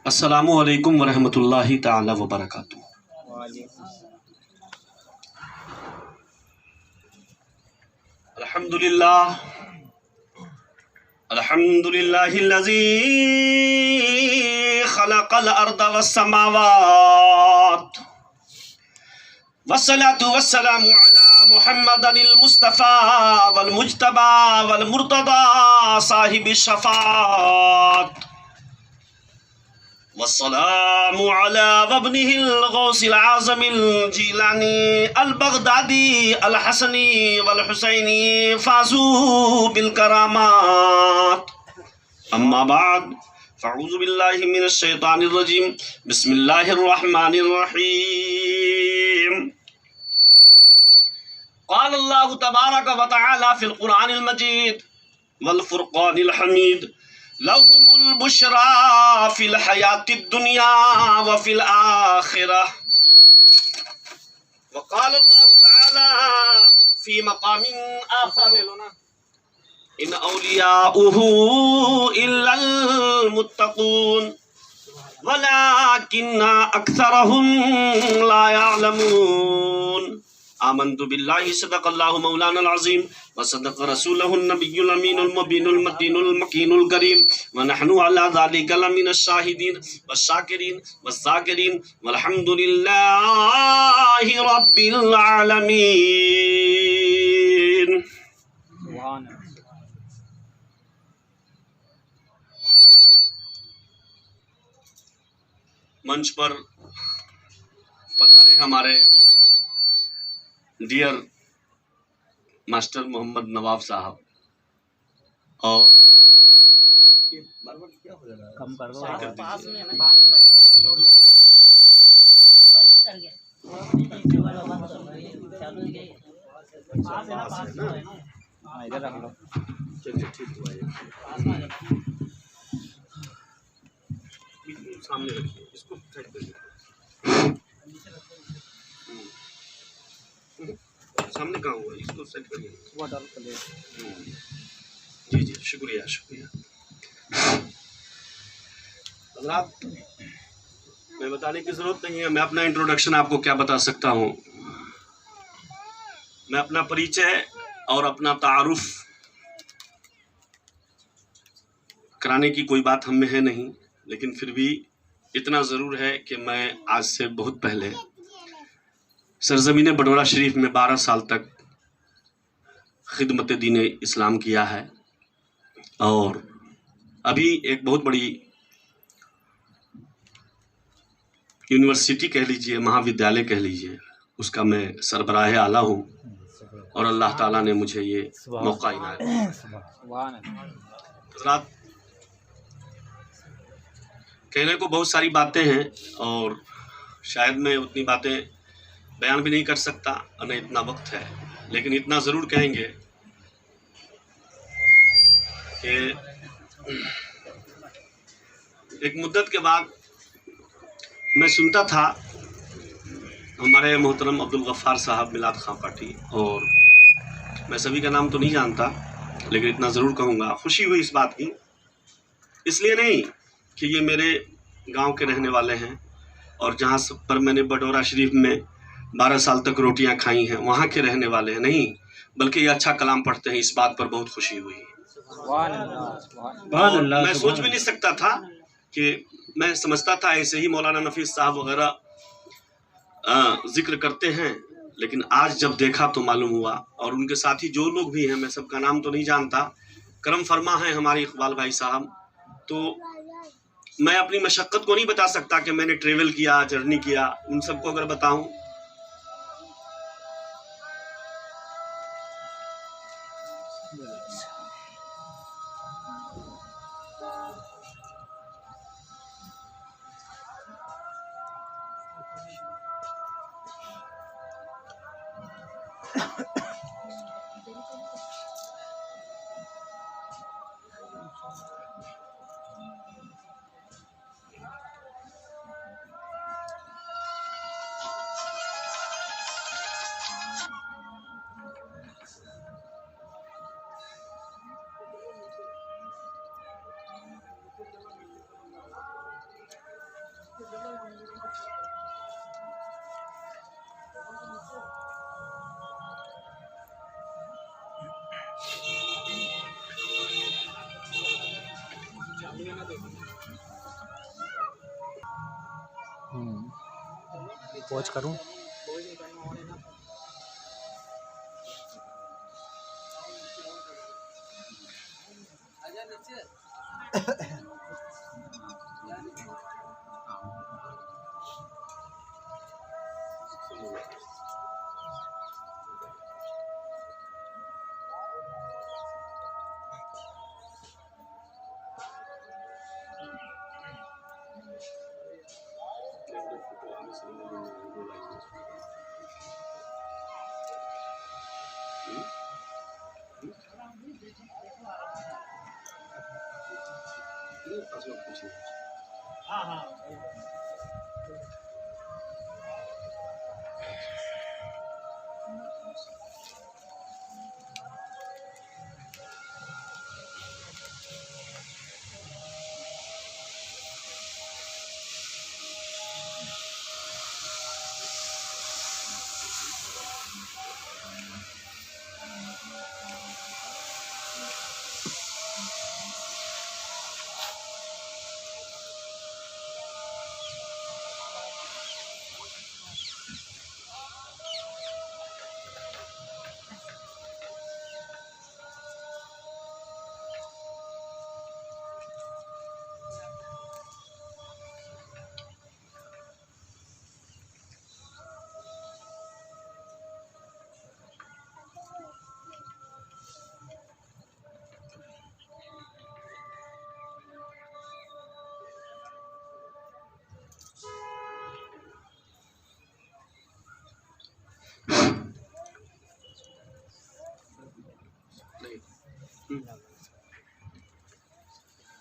السلام علیکم ورحمۃ اللہ تعالی وبرکاتہ۔ الحمد للہ الذی خلق الارض والسماوات والصلاة والسلام على محمد المصطفى والمجتبى والمرتضى صاحب الشفاعة، والسلام على وابنه الغوث العظم الجيلاني البغدادي الحسني والحسيني فازوا بالكرامات، أما بعد فأعوذ بالله من الشيطان الرجيم، بسم الله الرحمن الرحيم۔ قال الله تبارك وتعالى في القرآن المجيد والفرقان الحميد، لهم البشرى في الحياة الدنيا وفي الآخرة، وقال الله تعالى في مقام آخر، إن أولياؤه إلا المتقون ولكن أكثرهم لا يعلمون۔ آمنت بالله صدق الله مولانا العظيم وصدق رسوله النبي الأمين المبين المتين المكين الكريم، ونحن على ذلك لمن الشاهدين والشاكرين والذاكرين، والحمد لله رب العالمين۔ منچ پر پدھارے ہمارے ڈیئر ماسٹر محمد نواب صاحب اور سامنے رکھیے اس کو سیٹ کریے، سامنے کہاں ہوا اس کو سیٹ کریے۔ جی جی شکریہ شکریہ۔ حضرات میں بتانے کی ضرورت نہیں ہے، میں اپنا انٹروڈکشن آپ کو کیا بتا سکتا ہوں۔ میں اپنا پریچے اور اپنا تعارف کرانے کی کوئی بات ہم میں ہے نہیں، لیکن پھر بھی اتنا ضرور ہے کہ میں آج سے بہت پہلے سرزمین بڈورہ شریف میں 12 سال تک خدمت دین اسلام کیا ہے، اور ابھی ایک بہت بڑی یونیورسٹی کہہ لیجئے، مہا ودیالیہ کہہ لیجئے، اس کا میں سربراہ اعلیٰ ہوں، اور اللہ تعالیٰ نے مجھے یہ موقع عنایت کیا۔ حضرات کہنے کو بہت ساری باتیں ہیں، اور شاید میں اتنی باتیں بیان بھی نہیں کر سکتا، نہ اتنا وقت ہے، لیکن اتنا ضرور کہیں گے کہ ایک مدت کے بعد میں سنتا تھا ہمارے محترم عبدالغفار صاحب میلاد خاں پاٹھی، اور میں سبھی کا نام تو نہیں جانتا لیکن اتنا ضرور کہوں گا، خوشی ہوئی اس بات کی، اس لیے نہیں کہ یہ میرے گاؤں کے رہنے والے ہیں اور جہاں پر میں نے بڈورہ شریف میں 12 سال تک روٹیاں کھائی ہیں وہاں کے رہنے والے ہیں، نہیں، بلکہ یہ اچھا کلام پڑھتے ہیں، اس بات پر بہت خوشی ہوئی۔ اور میں سوچ بھی نہیں سکتا تھا کہ میں سمجھتا تھا ایسے ہی مولانا نفیس صاحب وغیرہ ذکر کرتے ہیں، لیکن آج جب دیکھا تو معلوم ہوا، اور ان کے ساتھی جو لوگ بھی ہیں، میں سب کا نام تو نہیں جانتا، کرم فرما ہیں ہمارے اقبال بھائی صاحب، تو میں اپنی مشقت کو نہیں بتا سکتا کہ میں نے ٹریول کیا، جرنی کیا، ان سب کو اگر بتاؤں پوچھ کروں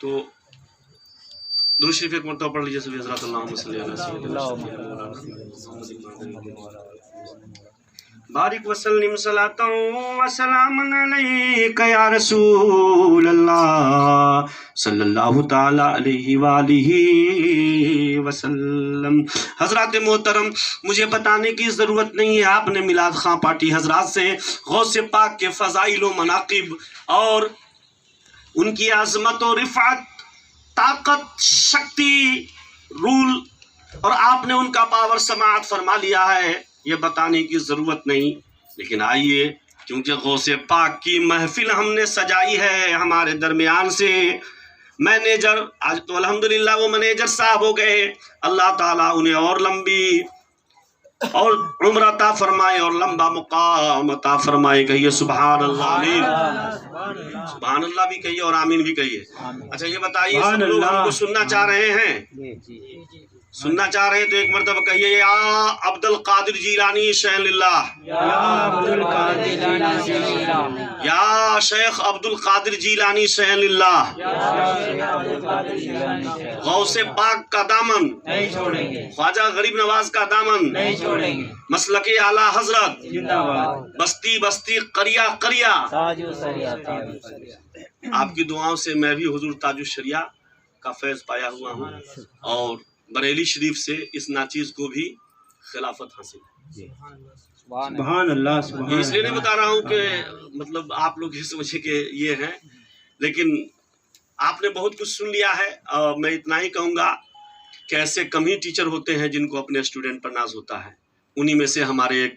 تو درود شریف ایک مرتبہ پڑھ لیجیے سبھی حضرات اللہم صلی علی سیدنا بارک وسلم صلاۃ و سلام علیک یا رسول اللہ صلی اللہ تعالی علیہ وآلہ وسلم۔ حضرات محترم، مجھے بتانے کی ضرورت نہیں ہے، آپ نے میلاد خان پارٹی حضرات سے غوث پاک کے فضائل و مناقب اور ان کی عظمت و رفعت، طاقت، شکتی، رول اور آپ نے ان کا پاور سماعت فرما لیا ہے، یہ بتانے کی ضرورت نہیں۔ لیکن آئیے، کیونکہ غوث پاک کی محفل ہم نے سجائی ہے ہمارے درمیان سے مینیجر، آج تو الحمدللہ وہ مینیجر صاحب ہو گئے، اللہ تعالیٰ انہیں اور لمبی اور عمر عطا فرمائے اور لمبا مقام عطا فرمائے۔ کہیے سبحان اللہ، آمین، سبحان اللہ بھی کہیے اور آمین بھی کہیے۔ اچھا یہ بتائیے، سب لوگ ہم کو سننا چاہ رہے ہیں؟ سننا چاہ رہے ہیں تو ایک مرتبہ کہیے، یا عبد القادر جیلانی شیخ للہ، یا شیخ عبد القادر جیلانی شیخ للہ، غوث پاک کا دامن نہیں چھوڑیں گے، خواجہ غریب نواز کا دامن نہیں چھوڑیں گے، مسلک اعلیٰ حضرت بستی بستی قریہ قریہ، آپ کی دعاؤں سے میں بھی حضور تاج الشریعہ کا فیض پایا ہوا ہوں اور بریلی شریف سے اس ناچیز کو بھی خلافت حاصل ہے۔ سبحان اللہ، سبحان یہ اس لیے نہیں بتا رہا ہوں کہ مطلب آپ لوگ یہ سمجھے کہ یہ ہیں، لیکن آپ نے بہت کچھ سن لیا ہے اور میں اتنا ہی کہوں گا کہ ایسے کم ہی ٹیچر ہوتے ہیں جن کو اپنے اسٹوڈنٹ پر ناز ہوتا ہے۔ انہی میں سے ہمارے ایک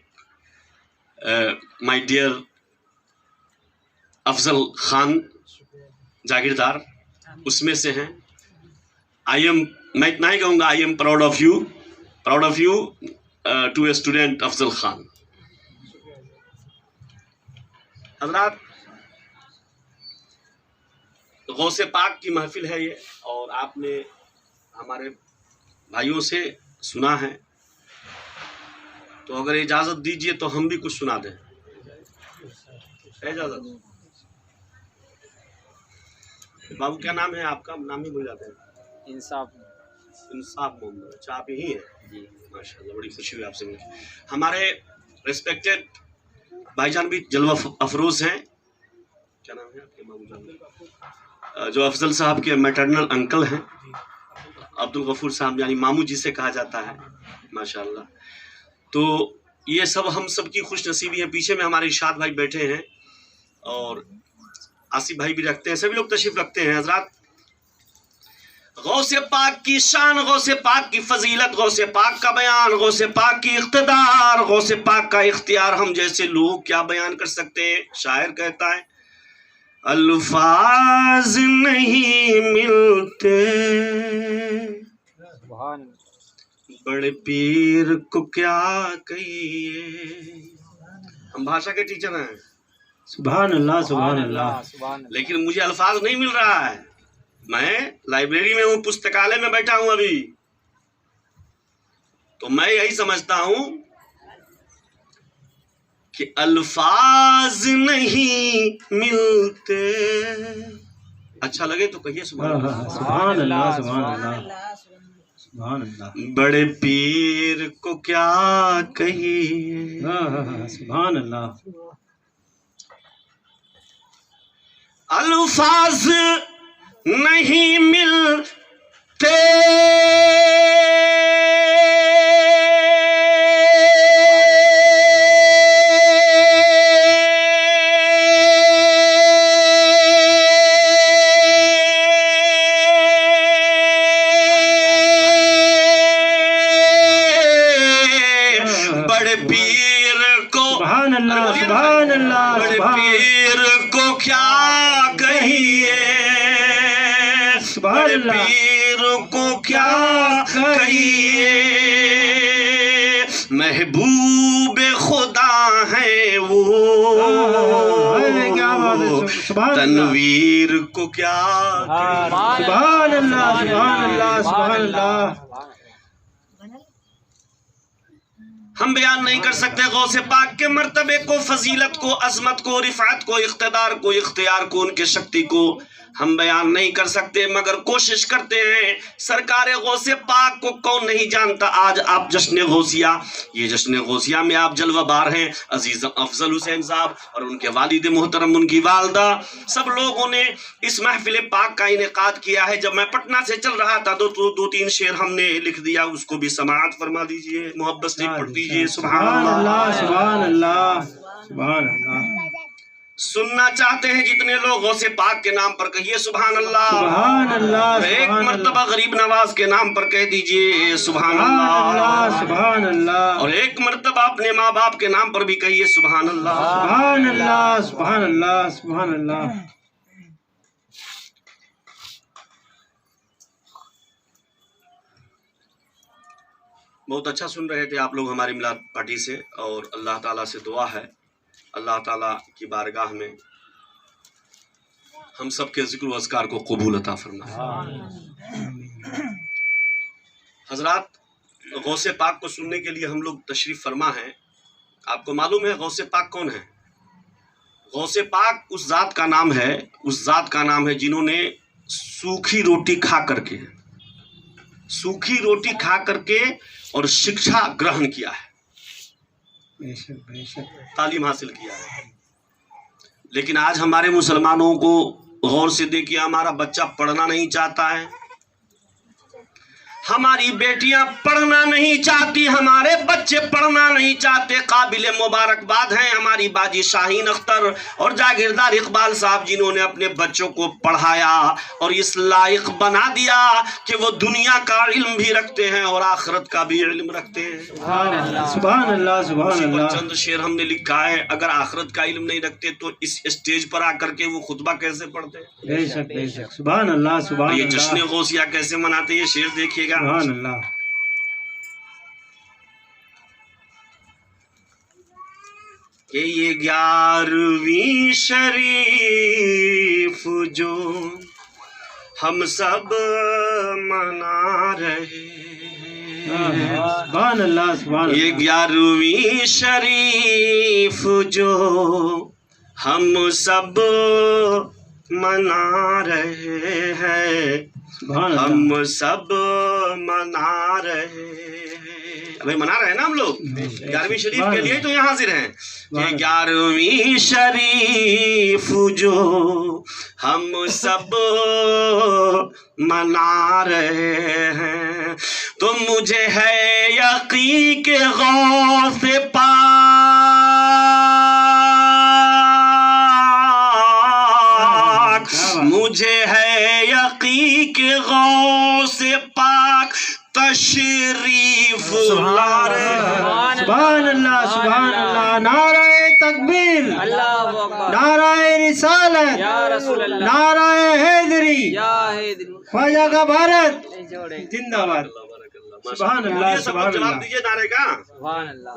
مائی ڈیئر افضل خان جاگیردار اس میں سے ہیں۔ میں اتنا ہی کہوں گا، I am proud of you to a student Afzal Khan. حضرات، غوث پاک کی محفل ہے یہ، اور آپ نے ہمارے بھائیوں سے سنا ہے، تو اگر اجازت دیجئے تو ہم بھی کچھ سنا دیں۔ اجازت؟ بابو کیا نام ہے آپ کا؟ نام ہی بھول جاتے ہیں۔ انصاف محمد، اچھا آپ یہی ہیں؟ جی ماشاء اللہ، بڑی خوشی ہوئی آپ سے مل کے۔ ہمارے ریسپیکٹڈ بھائی جان بھی جلوہ افروز ہیں، کیا نام ہے آپ کے مامو جان؟ جو افضل صاحب کے میٹرنل انکل ہیں، عبدالغفور صاحب، یعنی مامو جی سے کہا جاتا ہے، ماشاء اللہ۔ تو یہ سب ہم سب کی خوش نصیبی ہے۔ پیچھے میں ہمارے ارشاد بھائی بیٹھے ہیں اور آصف بھائی بھی رکھتے ہیں، سبھی لوگ تشریف رکھتے ہیں۔ حضرات، غوث پاک کی شان، غوث پاک کی فضیلت، غوث پاک کا بیان، غوث پاک کی اقتدار، غوث پاک کا اختیار ہم جیسے لوگ کیا بیان کر سکتے ہیں؟ شاعر کہتا ہے الفاظ نہیں ملتے بڑے پیر کو کیا کہیے. ہم بھاشا کے ٹیچر ہیں، سبحان اللہ سبحان اللہ. لیکن مجھے الفاظ نہیں مل رہا ہے. میں لائبریری میں ہوں، پستکالے میں بیٹھا ہوں ابھی، تو میں یہی سمجھتا ہوں کہ الفاظ نہیں ملتے. اچھا لگے تو کہیے سبحان اللہ. سبحان اللہ سبحان اللہ سبحان اللہ. بڑے پیر کو کیا کہیے. سبحان اللہ. الفاظ نہیں ملتے بڑے پیر کو. سبحان اللہ سبحان اللہ. بڑے پیر کو کیا کہیے، بڑے پیر کو کیا کہیے. محبوب خدا ہے وہ، تنویر کو کیا کہیے. سبحان اللہ سبحان اللہ سبحان اللہ. ہم بیان نہیں کر سکتے غوث پاک کے مرتبے کو، فضیلت کو، عظمت کو، رفعت کو، اقتدار کو، اختیار کو، ان کے شکتی کو ہم بیان نہیں کر سکتے، مگر کوشش کرتے ہیں. سرکار غوث پاک کو کون نہیں جانتا. آج آپ جشن غوثیہ، یہ جشن غوثیہ میں آپ جلوہ بار ہیں. عزیز افضل حسین صاحب اور ان کے والد محترم، ان کی والدہ، سب لوگوں نے اس محفل پاک کا انعقاد کیا ہے. جب میں پٹنہ سے چل رہا تھا تو دو تین شعر ہم نے لکھ دیا، اس کو بھی سماعت فرما دیجئے، محبت سے پڑھ دیجئے. سبحان اللہ سبحان اللہ سبحان اللہ. سننا چاہتے ہیں جتنے لوگ غوث پاک کے نام پر کہیے سبحان اللہ. سبحان اللہ. ایک مرتبہ غریب نواز کے نام پر کہہ دیجئے سبحان اللہ. سبحان اللہ. اور ایک مرتبہ اپنے ماں باپ کے نام پر بھی کہیے سبحان اللہ. سبحان اللہ سبحان اللہ سبحان اللہ. بہت اچھا سن رہے تھے آپ لوگ ہماری میلاد پارٹی سے، اور اللہ تعالیٰ سے دعا ہے اللہ تعالیٰ کی بارگاہ میں ہم سب کے ذکر و اذکار کو قبول عطا فرمائے. حضرات، غوث پاک کو سننے کے لیے ہم لوگ تشریف فرما ہیں. آپ کو معلوم ہے غوث پاک کون ہے؟ غوث پاک اس ذات کا نام ہے، اس ذات کا نام ہے جنہوں نے سوکھی روٹی کھا کر کے اور شکشا گرہن کیا ہے، تعلیم حاصل کیا ہے. لیکن آج ہمارے مسلمانوں کو غور سے دیکھیے، ہمارا بچہ پڑھنا نہیں چاہتا ہے، ہماری بیٹیاں پڑھنا نہیں چاہتی، ہمارے بچے پڑھنا نہیں چاہتے. قابل مبارکباد ہیں ہماری باجی شاہین اختر اور جاگیردار اقبال صاحب، جنہوں نے اپنے بچوں کو پڑھایا اور اس لائق بنا دیا کہ وہ دنیا کا علم بھی رکھتے ہیں اور آخرت کا بھی علم رکھتے ہیں. سبحان اللہ سبحان اللہ. چند شعر ہم نے لکھا ہے، اگر آخرت کا علم نہیں رکھتے تو اس اسٹیج پر آ کر کے وہ خطبہ کیسے پڑھتے؟ بے شک بے شک. سبحان اللہ سبحان اللہ. یہ جشن غوثیہ کیسے مناتے، یہ شعر دیکھیے گا. سبحان اللہ. کہ یہ 11ویں شریف جو ہم سب منا رہے ہیں، سبحان اللہ سبحان اللہ. یہ 11ویں شریف جو ہم سب منا رہے ہیں، ہم سب منا رہے ہیں. ابھی منا رہے ہیں نا ہم لوگ 11ویں شریف کے لیے تو یہاں حاضر ہیں. یہ 11ویں شریف جو ہم سب منا رہے ہیں، تو مجھے ہے یقین کہ غوث پاک، مجھے ہے عقیق غوث پاک تشریف لا رہے ہیں. سبحان اللہ سبحان اللہ. نعرہ تکبیر، اللہ اکبر، نعرہ رسالت، یا رسول اللہ، نعرہ حیدری، یا حیدری، خواجہ کا بھارت جوڑے، زندہ باد. سبحان اللہ یہ سب سبحان جواب اللہ. دیجیے نعرے کا. سبحان اللہ.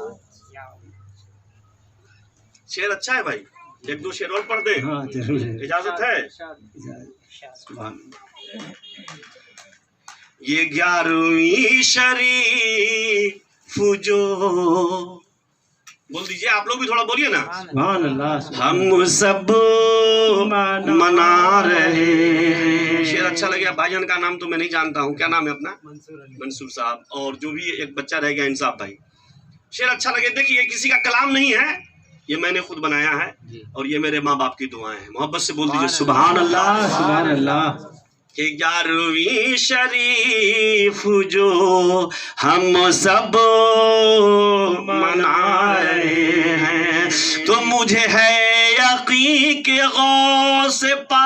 شعر اچھا ہے بھائی، ایک دو شعر اور پڑھ دیں، ہاں ضرور ہے. اجازت ہے؟ سبحان اللہ. یہ 11ویں شریف جو، بول دیجئے آپ لوگ بھی تھوڑا بولیے نا. سبحان اللہ. ہم سب منا رہے ہیں. شعر اچھا لگا. بھائی جان کا نام تو میں نہیں جانتا ہوں، کیا نام ہے اپنا؟ منصور صاحب. اور جو بھی ایک بچہ رہ گیا انصاف بھائی. شعر اچھا لگے. دیکھیے یہ کسی کا کلام نہیں ہے، یہ میں نے خود بنایا ہے اور یہ میرے ماں باپ کی دعائیں ہیں. محبت سے بول دیجئے سبحان اللہ. سبحان اللہ. کہ 11ویں شریف جو ہم سب منا رہے ہیں، تو مجھے ہے یقین کہ غوث پاک.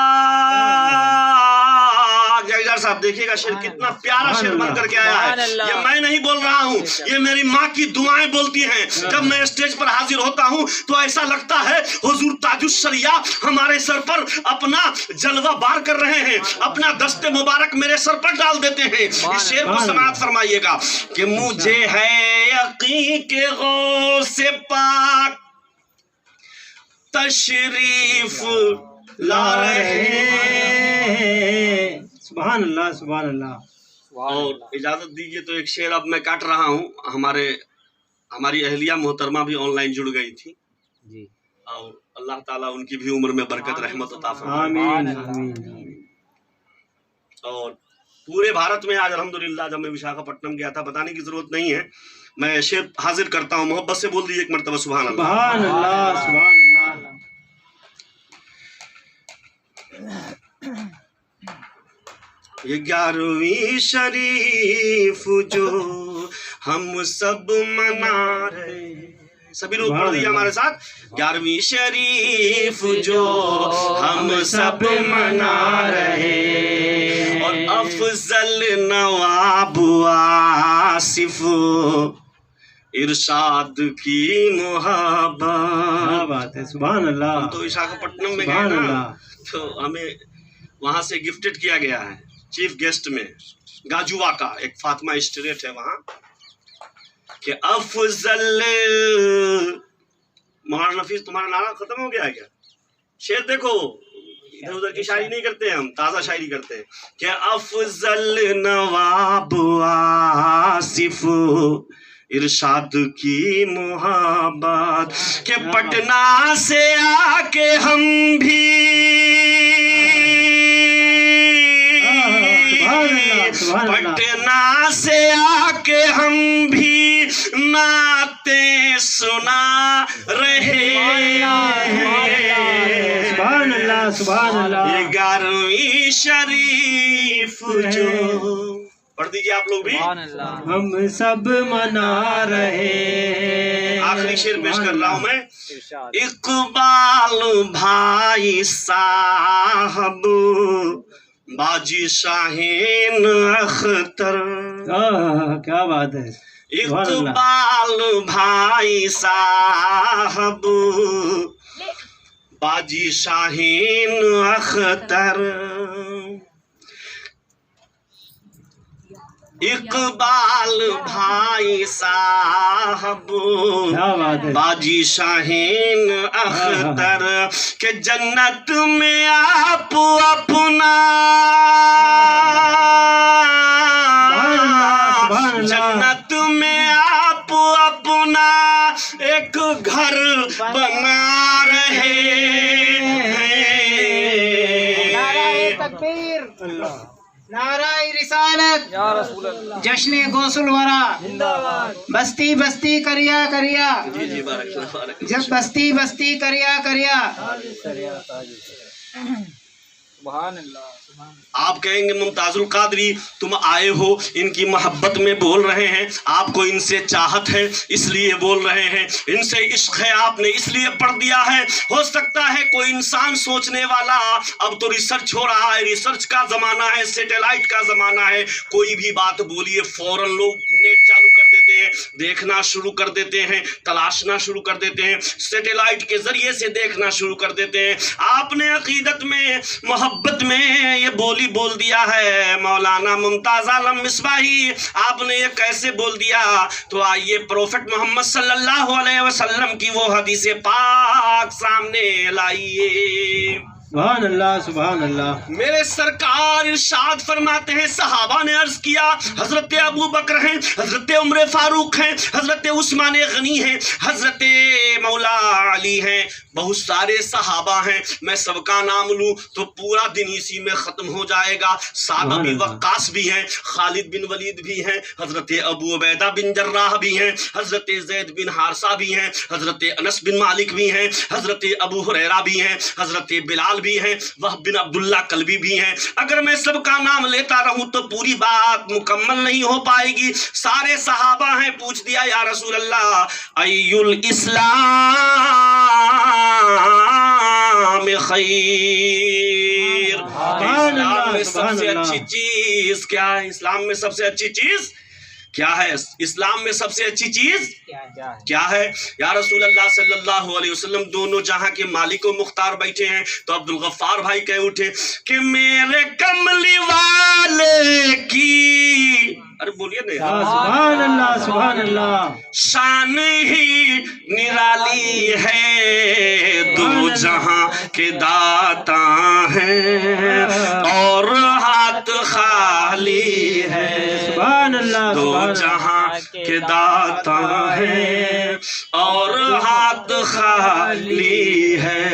جگدار صاحب دیکھیے گا شعر کتنا پیارا شعر بن کر کے آیا ہے. یہ میں نہیں بول رہا ہوں، یہ میری ماں کی دعائیں بولتی ہیں. جب میں اسٹیج پر حاضر ہوتا ہوں تو ایسا لگتا ہے حضور تاج الشریعہ ہمارے سر پر اپنا جلوہ بار کر رہے ہیں، اپنا دست مبارک میرے سر پر ڈال دیتے ہیں. اس شعر کو سماعت فرمائیے گا کہ مجھے ہے یقین کہ غوث پاک تشریف لا رہے ہیں. سبحان اللہ سبحان اللہ. اور اجازت دیجیے تو ایک شعر اب میں کاٹ رہا ہوں. ہماری اہلیہ محترمہ بھی آن لائن جڑ گئی تھی جی، اور اللہ تعالیٰ ان کی بھی عمر میں برکت رحمت عطا فرمائے. آمین آمین. اور پورے بھارت میں آج الحمدللہ، جب میں وشاکھاپٹنم گیا تھا، بتانے کی ضرورت نہیں ہے، میں شعر حاضر کرتا ہوں. محبت سے بول دیجیے ایک مرتبہ سبحان اللہ. سبحان اللہ سبحان اللہ. یہ 11ویں شریف جو ہم سب منا رہے ہیں. سبھی لوگ پڑھ دیجیے ہمارے ساتھ. 11ویں شریف جو ہم سب منا رہے ہیں، اور افضل نواب آصف ارشاد کی محبت. کیا بات ہے. سبحان اللہ. ہم تو وشاکھاپٹنم میں گئے سبحان نا، اللہ. تو ہمیں وہاں سے گفٹڈ کیا گیا ہے چیف گیسٹ میں گاجوا کا ایک فاطمہ اسٹریٹ ہے وہاں، کہ افضل. مولانا نفیس تمہارا نعرہ ختم ہو گیا ہے کیا؟ شعر دیکھو، ادھر ادھر کی شاعری نہیں کرتے ہم، تازہ شاعری کرتے ہیں. کہ افضل نواب آصف ارشاد کی محبت، کہ پٹنہ سے آ کے ہم بھی پٹنہ سے آ کے ہم بھی نعتیں سنا رہے ہیں. سبحان اللہ سبحان اللہ. یہ 11ویں شریف جو، پڑھ دیجیے آپ لوگ بھی. سبحان اللہ. ہم سب منا رہے ہیں. آخری شعر پیش کر رہا ہوں میں. ارشاد. اقبال بھائی صاحب باجی شاہین اختر. کیا بات ہے. اقبال بھائی صاحب باجی شاہین اختر. اقبال بھائی صاحب باجی شاہین اختر کہ جنت میں آپ اپنا جنت میں آپ اپنا ایک گھر بنا رہے ہیں. نعرہ تکبیر، نعرہ رسالت، یا رسول اللہ. جشن غوث الورا، زندہ باد. بستی بستی کریا کریا، جی جی بارک اللہ بارک اللہ. جب بستی بستی کریا کریا. सुभान अल्लाह सुभान आप कहेंगे मुमताजुल कादरी तुम आए हो इनकी मोहब्बत में बोल रहे हैं, आपको इनसे चाहत है इसलिए बोल रहे हैं, इनसे इश्क है आपने इसलिए पढ़ दिया है। हो सकता है कोई इंसान सोचने वाला, अब तो रिसर्च हो रहा है, रिसर्च का जमाना है, सैटेलाइट का जमाना है, कोई भी बात बोलिए फौरन लोग नेट चालू कर देते हैं, देखना शुरू कर देते हैं, तलाशना शुरू कर देते हैं, सैटेलाइट के जरिए से देखना शुरू कर देते हैं। आपने अकीदत में मोहब्बत में ये बोली बोल दिया है मौलाना मुमताज आलम मिसबाही, आपने ये कैसे बोल दिया? तो आइए प्रोफेट मोहम्मद सल्लल्लाहु अलैहि वसल्लम की वो हदीस पाक सामने लाइए। सुभान अल्लाह सुभान अल्लाह। मेरे सरकार इरशाद फरमाते हैं, सहाबा ने अर्ज किया, हजरत अबू बकर हैं, हजरत उमर फारूक हैं, हजरत उस्मान गनी हैं, हजरत मौला अली हैं, बहुत सारे सहाबा हैं, मैं सबका नाम लूं तो पूरा दिन इसी में खत्म हो जाएगा। साद बिन वक्कास भी हैं, खालिद बिन वलीद भी हैं, हजरत अबू उबैदा बिन जर्राह भी हैं, हजरत ज़ैद बिन हारसा भी हैं, हजरत अनस बिन मालिक भी हैं, हजरत अबू हुरैरा भी हैं, हजरत बिलाल भी हैं, वहब बिन अब्दुल्ला कल्बी भी हैं। अगर मैं सबका नाम लेता रहूं तो पूरी बात मुकम्मल नहीं हो पाएगी। सारे सहाबा हैं, पूछ दिया या रसूल अल्लाह अय्युल इस्लाम खैर, इस्लाम में सबसे अच्छी चीज क्या है? इस्लाम में सबसे अच्छी चीज क्या है? इस्लाम में सबसे अच्छी चीज क्या है? या रसूल अल्लाह सल्लल्लाहु अलैहि वसल्लम, दोनों जहां के मालिक व मुख्तार बैठे हैं, तो अब्दुल गफ्फार भाई कह उठे कि मेरे कमली वाले की, अरे बोलिए ना, सुभान अल्लाह सुभान अल्लाह। शान ही निराली है, दो जहां के दाता हैं और हाथ खाली है, सुभान अल्लाह दो जहां के दाता हैं और हाथ खाली है।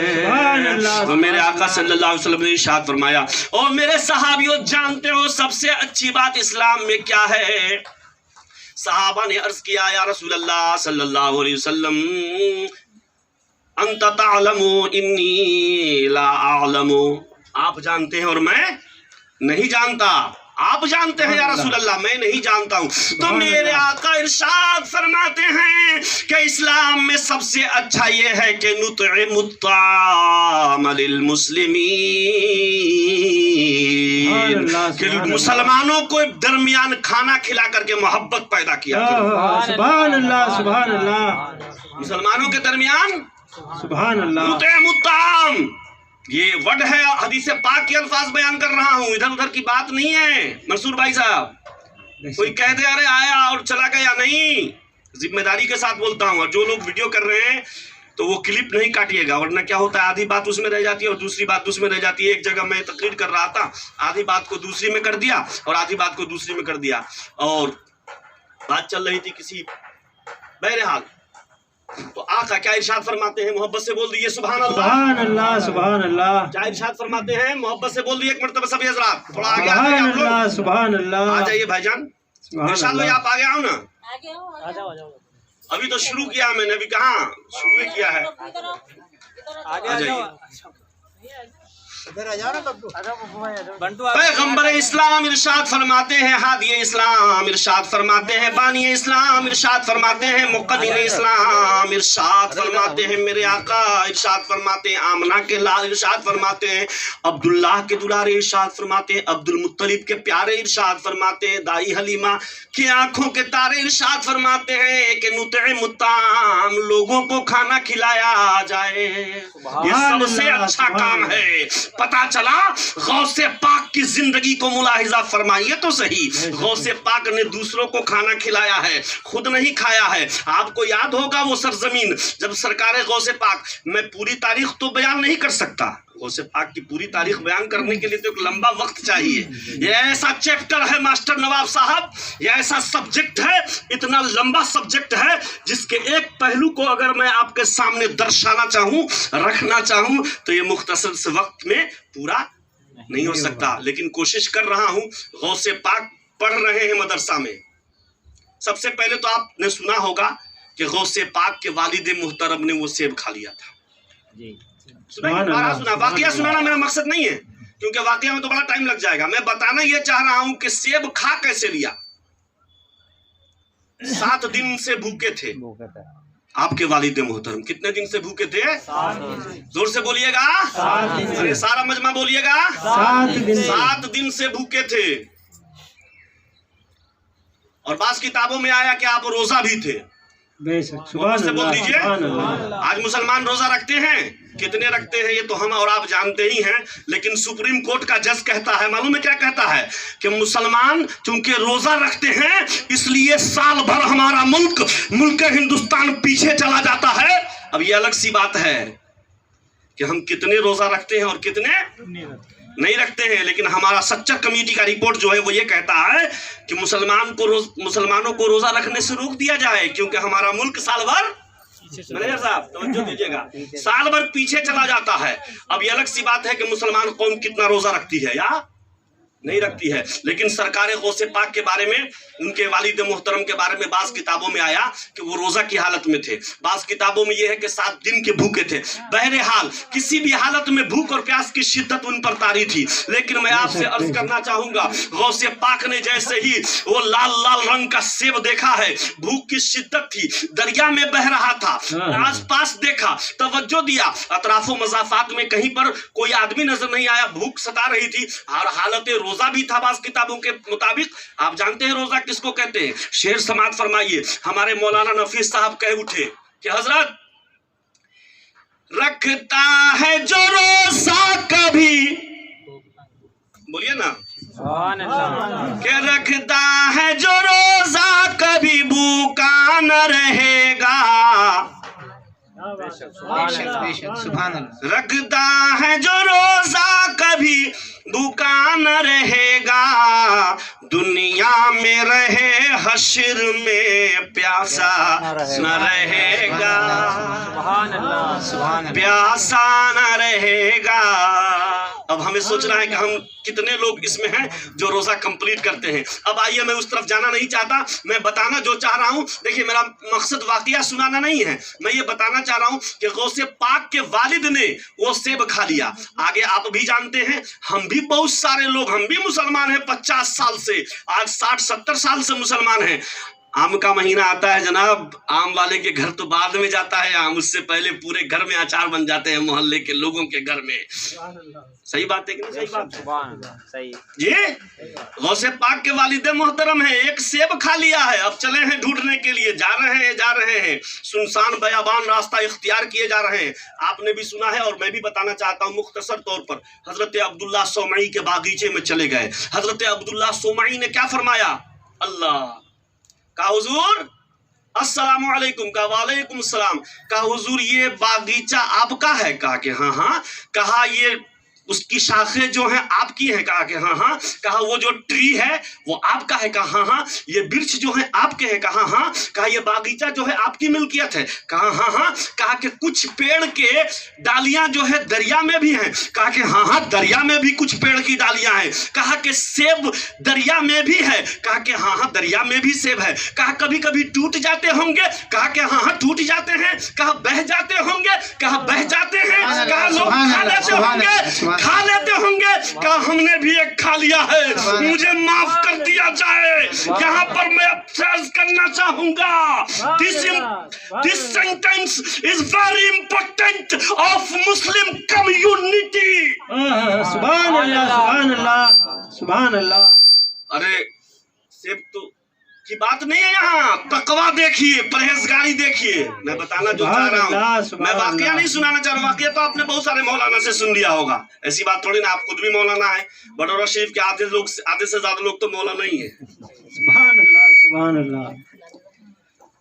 तो मेरे आका सल्लल्लाहु अलैहि वसल्लम ने इरशाद फरमाया, और मेरे सहाबियों जानते हो सबसे अच्छी बात इस्लाम में क्या है? सहाबा ने अर्ज किया, या रसूल अल्लाह सल्लल्लाहु अलैहि वसल्लम अंत तालमु इन्नी ला आलमु, आप जानते हैं और मैं नहीं जानता। आप जानते हैं या रसूल अल्लाह, मैं नहीं जानता हूँ। तो मेरे आका इरशाद फरमाते हैं कि इस्लाम में सबसे अच्छा ये है कि नुतइमुत ताम लिल मुस्लिमीन, कि मुसलमानों को दरमियान खाना खिला करके मोहब्बत पैदा किया करो। सुभान अल्लाह सुभान अल्लाह। मुसलमानों के दरमियान सुभान अल्लाह। नुतइमुत ताम, ये वर्ड है, हदीस पाक के अल्फाज बयान कर रहा हूँ, इधर उधर की बात नहीं है। मंसूर भाई साहब, कोई कह दे अरे आया और चला गया, नहीं, जिम्मेदारी के साथ बोलता हूँ। और जो लोग वीडियो कर रहे हैं तो वो क्लिप नहीं काटिएगा, वरना क्या होता है आधी बात उसमें रह जाती है और दूसरी बात उसमें रह जाती है। एक जगह मैं तकरीर कर रहा था, आधी बात को दूसरी में कर दिया और आधी बात को दूसरी में कर दिया, और बात चल रही थी किसी बहरहाल। तो आका क्या इरशाद फरमाते हैं? मोहब्बत से बोल दिए सुभान अल्लाह सुभान अल्लाह सुभान अल्लाह। क्या इरशाद फरमाते हैं? मोहब्बत से बोल दिए एक मरतबा सभी हजरात, थोड़ा आगे आ सुभान जाइए आप अल्लाह लोग, सुभान अल्लाह। आ जाइए भाईजान, इरशाद भाई आप आगे आओ ना। अभी तो शुरू किया है मैंने, अभी कहाँ शुरू ही किया है, आ जाइए। पैगंबर इस्लाम इरशाद फरमाते हैं, हादिये इस्लाम इरशाद फरमाते हैं, बानी इस्लाम इरशाद फरमाते हैं, मुक़द्दिम इस्लाम इरशाद फरमाते हैं, मेरे आका इरशाद फरमाते हैं, आमना के लाल इरशाद फरमाते हैं, अब्दुल्लाह के दुलारे इरशाद फरमाते हैं, अब्दुल मुत्तलिब के प्यारे इरशाद फरमाते हैं, दाई हलीमा की आंखों के तारे इरशाद फरमाते हैं कि नुतइमुत ताम, लोगों को खाना खिलाया जाए, ये सबसे अच्छा काम है। पता चला गौसे पाक की जिंदगी को मुलाहिजा फरमाइए तो सही, गौसे पाक ने दूसरों को खाना खिलाया है, खुद नहीं खाया है। आपको याद होगा वो सरजमीन जब सरकार गौसे पाक, मैं पूरी तारीख तो बयान नहीं कर सकता, गौसे पाक की पूरी तारीख बयान करने के लिए तो एक लंबा वक्त चाहिए। ये ऐसा चैप्टर है मास्टर नवाब साहब, ये ऐसा सब्जेक्ट है, इतना लंबा सब्जेक्ट है जिसके एक पहलू को अगर मैं आपके सामने दर्शाना चाहूँ, रखना चाहूँ, तो ये मुख्तसर से वक्त में पूरा नहीं हो सकता, लेकिन कोशिश कर रहा हूँ। गौसे पाक पढ़ रहे हैं मदरसा में, सबसे पहले तो आपने सुना होगा कि गौसे पाक के वालिद मुहतरम ने वो सेब खा लिया था। सुना, वाकया सुनाना मेरा मकसद नहीं है क्योंकि वाकया में तो बड़ा टाइम लग जाएगा। मैं बताना ये चाह रहा हूं कि सेब खा कैसे लिया। 7 दिन से भूखे थे आपके वालिद मोहतरम। कितने दिन से भूखे थे? 7 दिन। जोर से बोलिएगा। 7 दिन। अरे सारा मजमा बोलिएगा। 7 दिन। 7 दिन से भूखे थे। और बास किताबों में आया कि आप रोजा भी थे। बेशक। सुभान से बोल दीजिए। सुभान अल्लाह। आज मुसलमान रोजा रखते हैं, कितने रखते हैं ये तो हम और आप जानते ही हैं। लेकिन सुप्रीम कोर्ट का जज कहता है, मालूम है क्या कहता है? कि मुसलमान चूंकि रोजा रखते हैं इसलिए साल भर हमारा मुल्क हिंदुस्तान पीछे चला जाता है। अब ये अलग सी बात है कि हम कितने रोजा रखते हैं और कितने नहीं रखते हैं। लेकिन हमारा सच्चा कमेटी का रिपोर्ट जो है वो ये कहता है कि मुसलमानों को रोजा रखने से रोक दिया जाए, क्योंकि हमारा मुल्क साल भर, मैनेजर साहब तवज्जो दीजिएगा, साल भर पीछे चला जाता है। अब ये अलग सी बात है कि मुसलमान कौम कितना रोजा रखती है या नहीं रखती है। लेकिन सरकार गौसे पाक के बारे में, उनके वालिद मोहतरम के बारे में बास किताबों में आया कि वो रोजा की हालत में थे। बास किताबों में ये है कि 7 दिन के भूखे थे। बहरहाल किसी भी हालत में भूख और प्यास की शिद्दत उन पर तारी थी। लेकिन मैं आपसे अर्ज करना चाहूंगा, गौसे पाक ने जैसे ही वो लाल लाल रंग का सेब देखा है, भूख की शिद्दत थी, दरिया में बह रहा था, आस पास देखा, तवज्जो दिया, अतराफो मजाफात में कहीं पर कोई आदमी नजर नहीं आया, भूख सता रही थी और हालत रोजा भी था। बास किताबों के मुताबिक आप जानते हैं रोजा किसको कहते हैं? शेर समात फरमाइए। हमारे मौलाना नफीस साहब कह उठे कि हजरत, रखता है जो रोजा कभी, बोलिए ना, सुभान अल्लाह। कि रखता है जो रोजा कभी भूखा न रहेगा। सुभान अल्लाह। रखता है जो रोजा कभी भूखा न रहेगा। दुनिया में रहे हश्र में प्यासा न रहेगा। सुभान अल्लाह। सुभान अल्लाह। प्यासा न रहेगा। अब हमें सोचना है कि हम कितने लोग इसमें हैं जो रोजा कंप्लीट करते हैं। अब आइए, मैं उस तरफ जाना नहीं चाहता, मैं बताना जो चाह रहा हूं। देखिए, मेरा मकसद वाकया सुनाना नहीं है, मैं ये बताना चाह रहा हूं कि गौसे पाक के वालिद ने वो सेब खा लिया। आगे आप भी जानते हैं, हम भी बहुत सारे लोग, हम भी मुसलमान हैं 50 साल से, आज 60-70 साल से मुसलमान हैं। आम का महीना आता है जनाब, आम वाले के घर तो बाद में जाता है आम, उससे पहले पूरे घर में अचार बन जाते हैं मोहल्ले के लोगों के घर में। सही बात है कि नहीं? सही बात है। सुभान अल्लाह। सही जी, गौसे पाक के वालिद मोहतरम है, एक सेब खा लिया है, अब चले हैं ढूंढने के लिए, जा रहे हैं सुनसान बयाबान रास्ता इख्तियार किए जा रहे हैं। आपने भी सुना है और मैं भी बताना चाहता हूँ मुख्तसर तौर पर। हजरत अब्दुल्ला सोमई के बागीचे में चले गए। हजरत अब्दुल्ला सोमई ने क्या फरमाया? अल्लाह का हुजूर, अस्सलामु अलैकुम, का वालेकुम सलाम, का हुजूर ये बागीचा आपका है? कहा कि हाँ हाँ। कहा ये उसकी शाखें जो हैं आपकी हैं? कहा कि हाँ हाँ। कहा वो जो ट्री है वो आपका है? कहा हाँ हाँ। ये वृक्ष जो है आपके हैं? कहा हाँ। कहा ये बागीचा जो है आपकी मिल्कियत है? कहा हाँ हाँ। कहा कि कुछ पेड़ के डालियां जो है दरिया में भी हैं? कहा कि हाँ हाँ, दरिया में भी कुछ पेड़ की डालियां हैं। कहा कि सेब दरिया में भी है? कहा कि हाँ हाँ, दरिया में भी सेब है। कहा कभी कभी टूट जाते होंगे? कहा कि हाँ हाँ, टूट जाते हैं। कहा बह जाते होंगे? कहा बह जाते हैं। कहा लोग खा लेते होंगे? खा लेते होंगे। कहा हमने भी एक खा लिया है, मुझे माफ कर दिया जाए। यहाँ पर मैं अर्ज करना चाहूंगा, this sentence is very important of Muslim community. सुभान अल्लाह। सुभान अल्लाह। सुभान अल्लाह। अरे सेब तो की बात नहीं है, यहाँ तकवा देखिए, परहेजगारी देखिए। मैं बताना जो चाह रहा हूँ, मैं वाकया नहीं सुनाना चाह रहा। वाकया तो आपने बहुत सारे मौलाना से सुन लिया होगा, ऐसी बात थोड़ी ना। आप खुद भी मौलाना है, बड़ौरा शरीफ के आधे से ज्यादा लोग तो मौलाना ही है। सुभान अल्लाह। सुभान अल्लाह।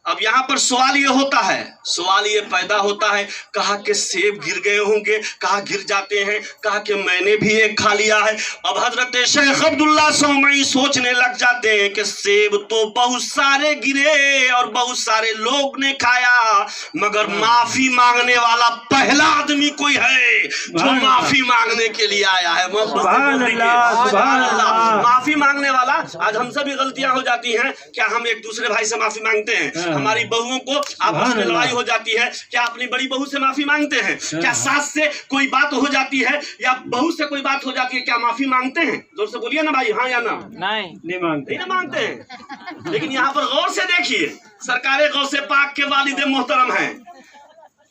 अब यहाँ पर सवाल ये होता है, सवाल ये पैदा होता है, कहा कि सेब गिर गए होंगे? कहा गिर जाते हैं। कहा कि मैंने भी एक खा लिया है। अब हजरत शेख अब्दुल्ला सोमई सोचने लग जाते हैं कि सेब तो बहुत सारे गिरे और बहुत सारे लोग ने खाया, मगर माफी मांगने वाला पहला आदमी कोई है जो माफी मांगने के लिए आया है। सुभान अल्लाह। सुभान अल्लाह। माफी मांगने वाला। आज हमसे भी गलतियां हो जाती हैं, क्या हम एक दूसरे भाई से माफी मांगते हैं? हमारी बहुओं को आपस में लड़ाई हो जाती है, क्या अपनी बड़ी बहू से माफी मांगते हैं? क्या सास से कोई बात हो जाती है या बहू से कोई बात हो जाती है, क्या माफी मांगते हैं? जोर से बोलिए ना भाई, हाँ या ना? नहीं मांगते। नहीं ना मांगते हैं। लेकिन यहाँ पर गौर से देखिए, सरकारे गौसे पाक के वालिदे मोहतरम हैं,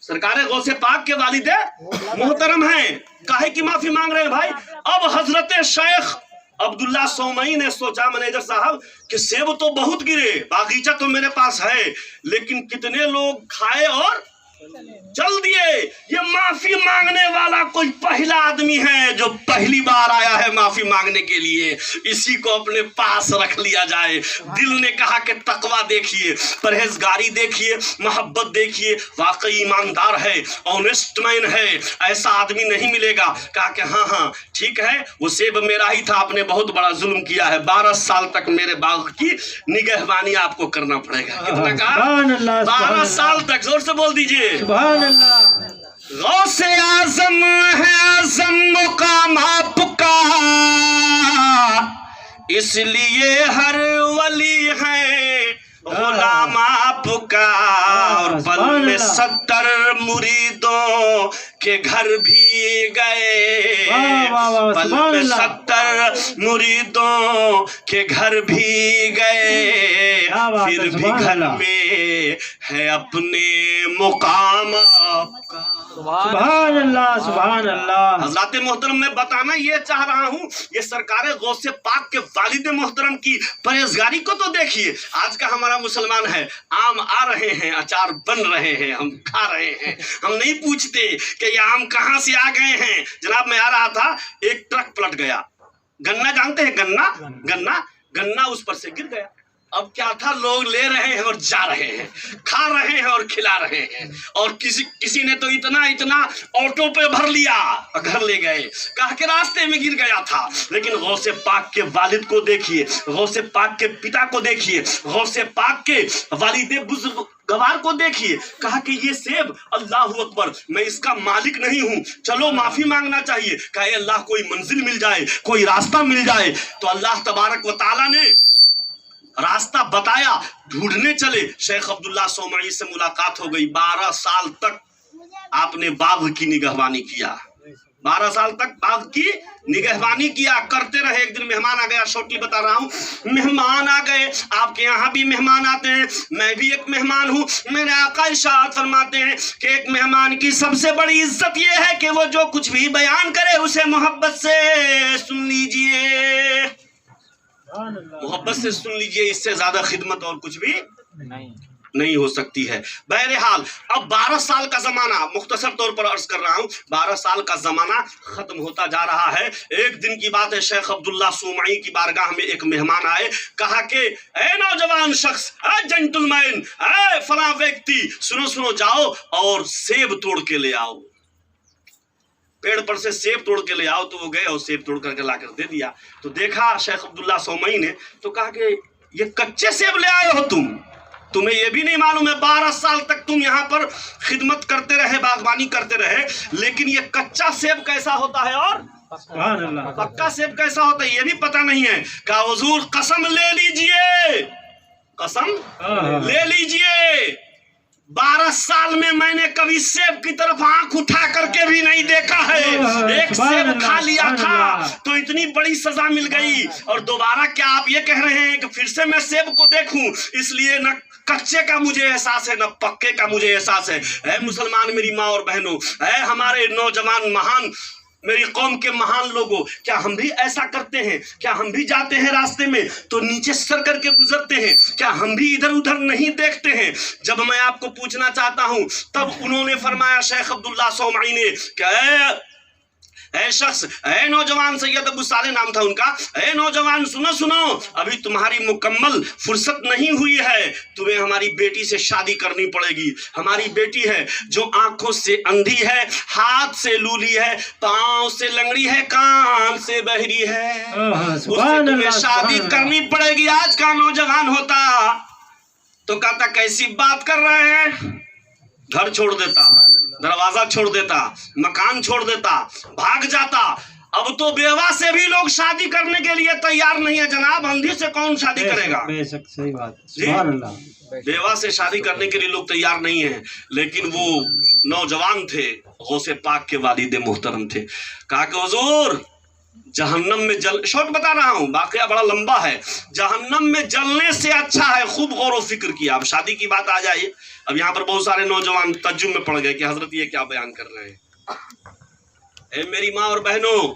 सरकारे गौसे पाक के वालिदे मोहतरम हैं, काहे की माफी मांग रहे हैं भाई? अब हजरत शेख अब्दुल्ला सोमई ने सोचा, मैनेजर साहब, कि सेब तो बहुत गिरे, बागीचा तो मेरे पास है, लेकिन कितने लोग खाए और चल दिए। ये माफी मांगने वाला कोई पहला आदमी है जो पहली बार आया है माफी मांगने के लिए, इसी को अपने पास रख लिया जाए। दिल ने कहा कि तकवा देखिए, परहेजगारी देखिए, मोहब्बत देखिए, वाकई ईमानदार है, ऑनेस्ट मैन है, ऐसा आदमी नहीं मिलेगा। कहा कि हाँ हाँ ठीक है, वो सेब मेरा ही था, आपने बहुत बड़ा जुल्म किया है, 12 साल तक मेरे बाग की निगहबानी आपको करना पड़ेगा। कितना कहा? 12 साल तक। जोर से बोल दीजिए सुभान अल्लाह। गौसे आजम है, आजम मुकाम आपका, इसलिए हर वली है गुलाम आपका। और पल में 70 मुरीदों के घर भी गए, पल में 70 मुरीदों के घर भी गए, फिर भी घर में है अपने मुकाम आपका। सुभान अल्लाह, सुभान अल्लाह। हज़रात मोहतरम, मैं बताना ये चाह रहा हूँ, ये सरकारे गौसे पाक के वालिद मोहतरम की परहेजगारी को तो देखिए। आज का हमारा मुसलमान है, आम आ रहे हैं, अचार बन रहे हैं, हम खा रहे हैं, हम नहीं पूछते कि ये आम कहाँ से आ गए हैं। जनाब, मैं आ रहा था, एक ट्रक पलट गया, गन्ना जानते हैं, गन्ना गन्ना गन्ना उस पर से गिर गया। अब क्या था, लोग ले रहे हैं और जा रहे हैं, खा रहे हैं और खिला रहे हैं, और किसी ने तो इतना ऑटो पे भर लिया और घर ले गए, कहा के रास्ते में गिर गया था। लेकिन गौसे पाक के वालिद को देखिए, गौसे पाक के पिता को देखिए, गौसे पाक के वालिदे बुजुर्ग गवार को देखिए। कहा कि ये सेब, अल्लाह अकबर, मैं इसका मालिक नहीं हूँ, चलो माफी मांगना चाहिए। कहा अल्लाह कोई मंजिल मिल जाए, कोई रास्ता मिल जाए। तो अल्लाह तबारक व तआला ने रास्ता बताया, ढूंढने चले। शेख अब्दुल्ला सोमई से मुलाकात हो गई। 12 साल तक आपने बाग की निगहबानी किया, 12 साल तक बाग की निगहबानी किया, करते रहे। एक दिन मेहमान आ गया, शॉर्टली बता रहा हूँ, मेहमान आ गए। आपके यहाँ भी मेहमान आते हैं, मैं भी एक मेहमान हूँ। मेरे आका इरशाद फरमाते हैं कि एक मेहमान की सबसे बड़ी इज्जत ये है कि वो जो कुछ भी बयान करे उसे मोहब्बत से सुन लीजिए, मोहब्बत से सुन लीजिए। इससे ज्यादा खिदमत और कुछ भी नहीं हो सकती है। बहरहाल, अब 12 साल का जमाना, मुख्तसर तौर पर अर्ज कर रहा हूँ, 12 साल का जमाना खत्म होता जा रहा है। एक दिन की बात है, शेख अब्दुल्ला सोमई की बारगाह में एक मेहमान आए। कहा कि ए नौजवान शख्स, ए जेंटलमैन, ए फला व्यक्ति, सुनो सुनो, जाओ और सेब तोड़ के ले आओ, पेड़ पर से सेब तोड़ के ले आओ। तो वो गए और सेब तोड़ करके लाकर दे दिया। तो देखा शेख अब्दुल्ला सोमई ने, तो कहा कि ये कच्चे सेब ले आए हो तुम, तुम्हें ये भी नहीं मालूम है 12 साल तक तुम यहाँ पर खिदमत करते रहे, बागबानी करते रहे, लेकिन ये कच्चा सेब कैसा होता है और पक्का सेब कैसा होता है ये भी पता नहीं है। कहा हुजूर कसम ले लीजिए, कसम ले लीजिए, 12 साल में मैंने कभी सेब की तरफ आंख उठा करके भी नहीं देखा है। एक सेब खा लिया था तो इतनी बड़ी सजा मिल गई, और दोबारा क्या आप ये कह रहे हैं कि फिर से मैं सेब को देखूं? इसलिए न कच्चे का मुझे एहसास है, न पक्के का मुझे एहसास है। ऐ मुसलमान मेरी माँ और बहनों, ऐ हमारे नौजवान महान, मेरी कौम के महान लोगों, क्या हम भी ऐसा करते हैं? क्या हम भी जाते हैं रास्ते में तो नीचे सर करके गुजरते हैं? क्या हम भी इधर उधर नहीं देखते हैं? जब मैं आपको पूछना चाहता हूं तब उन्होंने फरमाया, शेख अब्दुल्ला सोमई ने, क्या ऐ शख्स, ऐ नौजवान, सैयद अबू साले नाम था उनका, ऐ नौजवान सुनो सुनो, अभी तुम्हारी मुकम्मल फुर्सत नहीं हुई है, तुम्हें हमारी बेटी से शादी करनी पड़ेगी। हमारी बेटी है जो आंखों से अंधी है, हाथ से लूली है, पांव से लंगड़ी है, कान से बहरी है, उससे तुम्हें शादी करनी पड़ेगी। आज का नौजवान होता तो कहता कैसी बात कर रहे हैं, घर छोड़ देता, दरवाजा छोड़ देता, मकान छोड़ देता, भाग जाता। अब तो बेवा से भी लोग शादी करने के लिए तैयार नहीं है जनाब। अंधी से कौन शादी करेगा? बेशक सही बात है। जी। सुभान अल्लाह। बेवा से शादी करने के लिए लोग तैयार नहीं है, लेकिन वो नौजवान थे, गौसे पाक के वालिद मोहतरम थे। कहा कि हुजूर जहन्नम में जल, शॉर्ट बता रहा हूँ, वाकया बड़ा लंबा है, जहन्नम में जलने से अच्छा है। खूब गौर व फिक्र किया। अब शादी की बात आ जाए, अब यहाँ पर बहुत सारे नौजवान तज्जुब में पड़ गए कि हजरत ये क्या बयान कर रहे हैं। ए मेरी माँ और बहनों,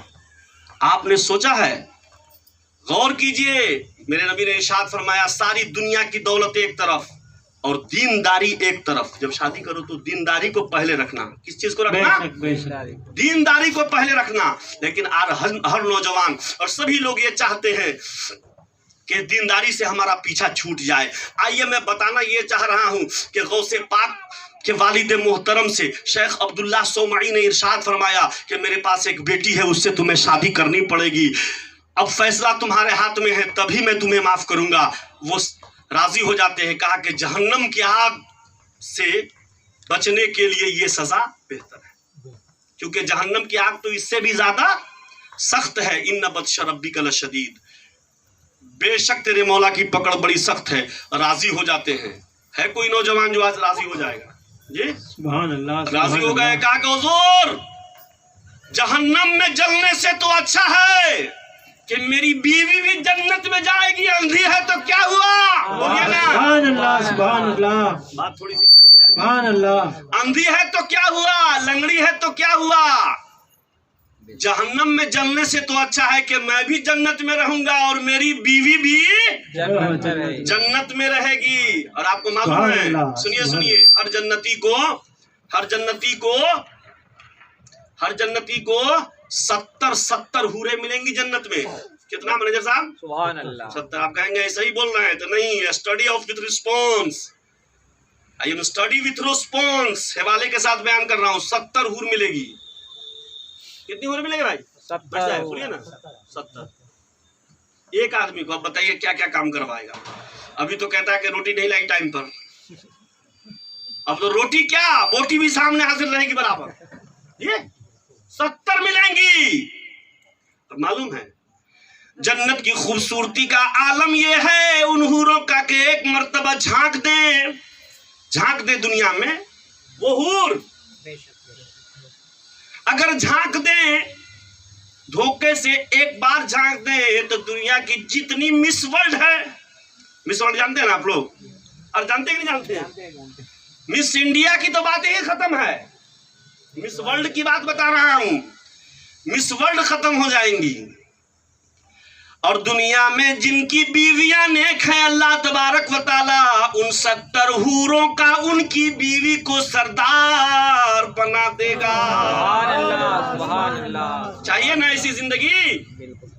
आपने सोचा है, गौर कीजिए, मेरे नबी ने इरशाद फरमाया सारी दुनिया की दौलत एक तरफ और दीनदारी एक तरफ। जब शादी करो तो दीनदारी को पहले रखना। किस चीज को रखना? बेशक बेशक। दीनदारी को पहले रखना। लेकिन हर नौजवान और सभी लोग ये चाहते हैं कि दीनदारी से हमारा पीछा छूट जाए। आइए मैं बताना ये चाह रहा हूं कि गौसे पाक के वालिद मोहतरम से शेख अब्दुल्ला सोमाई ने इरशाद फरमाया कि मेरे पास एक बेटी है, उससे तुम्हें शादी करनी पड़ेगी। अब फैसला तुम्हारे हाथ में है, तभी मैं तुम्हें माफ करूंगा। वो राजी हो जाते हैं। कहा कि जहन्नम की आग से बचने के लिए ये सजा बेहतर है, क्योंकि जहन्नम की आग तो इससे भी ज्यादा सख्त है। इन्न बत्श रब्बिक लशदीद, बेशक तेरे मौला की पकड़ बड़ी सख्त है। राजी हो जाते हैं। है कोई नौजवान जो आज राजी हो जाएगा? जी सुभान अल्लाह। राजी हो गए। कहा कि हुजूर जहन्नम में जलने से तो अच्छा है कि मेरी बीवी भी जन्नत में जाएगी। अंधी है तो क्या हुआ? बोलिए ना। सुभान अल्लाह। सुभान अल्लाह। बात थोड़ी सी कड़ी है। सुभान अल्लाह। अंधी है तो क्या हुआ? लंगड़ी है तो क्या हुआ? जहन्नम में जलने से तो अच्छा है कि मैं भी जन्नत में रहूंगा और मेरी बीवी भी जन्नत में रहेगी। और आपको मालूम है, सुनिए सुनिए, हर जन्नती को 70 हूरें मिलेंगी जन्नत में। कितना मैनेजर साहब? सुभान अल्लाह। 70। आप कहेंगे ऐसा ही बोल रहे हैं, तो नहीं, study of with response. I am study with response, हवाले के साथ बयान कर रहा हूँ। 70 हूर मिलेगी। कितनी हूर मिलेगी भाई? 70। सुनिए ना, 70 एक आदमी को। अब बताइए क्या क्या काम करवाएगा। अभी तो कहता है कि रोटी नहीं लाई टाइम पर, अब तो रोटी क्या, बोटी भी सामने हाजिर रहेगी बराबर। ये 70 मिलेंगी। तो मालूम है जन्नत की खूबसूरती का आलम ये है उन हूरों का कि एक मर्तबा झांक दे दुनिया में वो हूर। अगर झांक दे धोखे से, एक बार झांक दे, तो दुनिया की जितनी मिस वर्ल्ड है, मिस वर्ल्ड जानते हैं ना आप लोग? और जानते कि नहीं जानते? मिस इंडिया की तो बात ही खत्म है। मिस वर्ल्ड की बात बता रहा हूं। मिस वर्ल्ड खत्म हो जाएंगी और दुनिया में जिनकी बीवियां नेक हैं, अल्लाह तबारक व तआला उन 70 हूरों का उनकी बीवी को सरदार बना देगा। सुभान अल्लाह। सुभान अल्लाह। चाहिए ना ऐसी जिंदगी?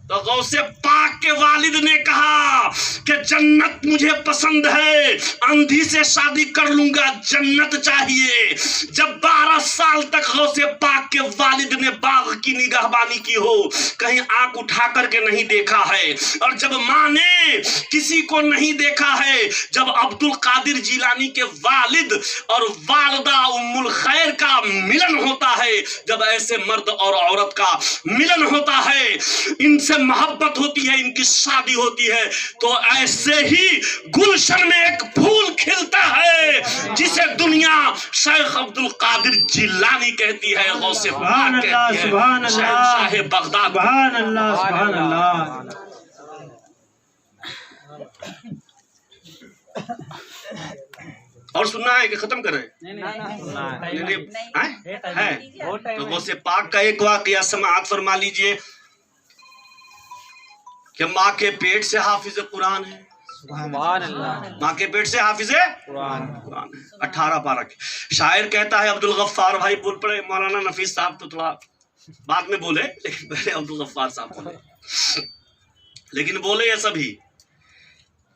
तो गौसे पाक के वालिद ने कहा कि जन्नत मुझे पसंद है, अंधी से शादी कर लूंगा, जन्नत चाहिए। जब 12 साल तक गौसे पाक के वालिद ने बाग की निगहबानी की हो, कहीं आंख उठा करके नहीं देखा है, और जब माँ ने किसी को नहीं देखा है, जब अब्दुल कादिर जिलानी के वालिद और वालदा उम्मुल खैर का मिलन होता है, जब ऐसे मर्द और औरत का मिलन होता है, इनसे मोहब्बत होती है, इनकी शादी होती है, तो ऐसे ही गुलशन में एक फूल खिलता है जिसे दुनिया शेख अब्दुल कादिर जिलानी कहती है, गौसे पाक कहती है, शहंशाह बगदाद। सुभान अल्लाह। सुभान अल्लाह। और सुनना है कि खत्म करें? नहीं। है तो गौसे पाक का एक वाकया समाअत फरमा लीजिए कि माँ के पेट से हाफिज कुरान है। सुभान अल्लाह। माँ के पेट से हाफिज कुरान। 18 पारा के। शायर कहता है, अब्दुल गफ्फार भाई बोल पड़े, मौलाना नफीस साहब तो थोड़ा बाद में बोले, लेकिन पहले अब्दुल गफ्फार साहब बोले, लेकिन बोले ये सभी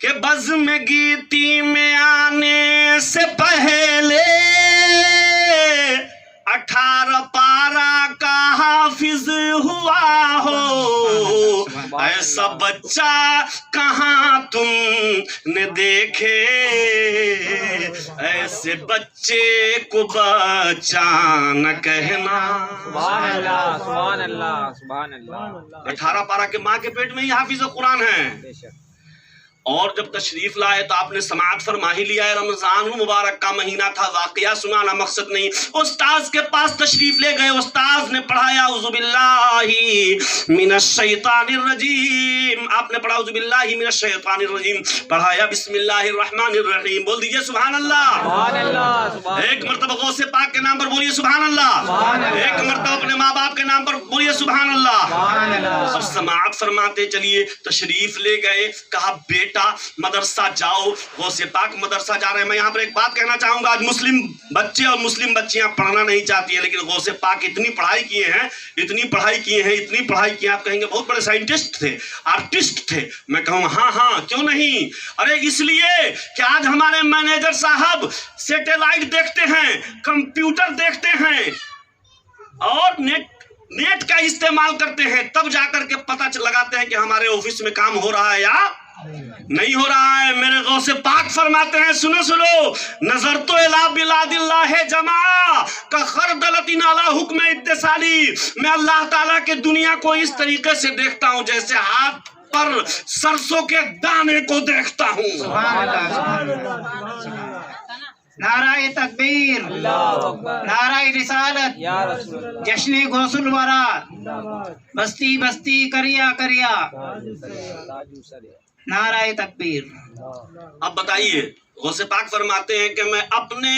कि बज़्म गीती में आने से पहले 18 पारा का हाफिज हुआ हो, ایسا بچہ کہاں تم نے دیکھے، ایسے بچے کو بچہ نہ کہنا۔ سبحان اللہ سبحان اللہ سبحان اللہ۔ 18 پارہ کے ماں کے پیٹ میں ہی حافظ قرآن ہے، بے شک۔ اور جب تشریف لائے تو آپ نے سماعت فرما ہی لیا ہے، رمضان المبارک کا مہینہ تھا، واقعہ سنانا مقصد نہیں۔ استاذ کے پاس تشریف لے گئے، استاذ نے پڑھایا اعوذ باللہ من الشیطان الرجیم، آپ نے پڑھا اعوذ باللہ من الشیطان الرجیم، پڑھایا بسم اللہ الرحمن الرحیم، بول دیجئے سبحان اللہ۔ سبحان اللہ سبحان ایک مرتبہ غوث پاک کے نام پر بولیے سبحان اللہ، ایک مرتبہ اپنے ماں باپ کے نام پر بولیے سبحان اللہ۔ اب سماعت فرماتے چلیے، تشریف لے گئے، کہا بیٹا مدرسہ جاؤ، غوث پاک مدرسہ جا رہے ہیں۔ میں یہاں پر ایک بات کہنا چاہوں گا، آج مسلم بچے اور مسلم بچیاں پڑھنا نہیں چاہتی ہیں، لیکن غوث پاک اتنی پڑھائی کیے ہیں، اتنی پڑھائی کیے ہیں، اتنی پڑھائی کی، آپ کہیں گے بہت بڑے سائنٹسٹ تھے، آرٹسٹ تھے، میں کہوں ہاں ہاں کیوں نہیں، ارے اس لیے کہ آج ہمارے مینیجر صاحب سیٹلائٹ دیکھتے ہیں، کمپیوٹر دیکھتے ہیں اور نیٹ کا استعمال کرتے ہیں، تب جا کر کے پتہ لگاتے ہیں کہ ہمارے آفس میں کام ہو رہا ہے یا نہیں ہو رہا ہے۔ میرے غوث پاک فرماتے ہیں، سنو سنو، نظر تو الی بلاد اللہ جماع کا خردلۃ علی حکم اتصالی، میں اللہ تعالیٰ کے دنیا کو اس طریقے سے دیکھتا ہوں جیسے ہاتھ پر سرسوں کے دانے کو دیکھتا ہوں۔ سبحان اللہ سبحان اللہ۔ نعرہ تکبیر، اللہ اکبر، نعرہ رسالت، یا رسول اللہ، جشن غوث الورا، بستی بستی کریا کریا، نعرہ تکبیر۔ اب بتائیے، غوث پاک فرماتے ہیں کہ میں اپنے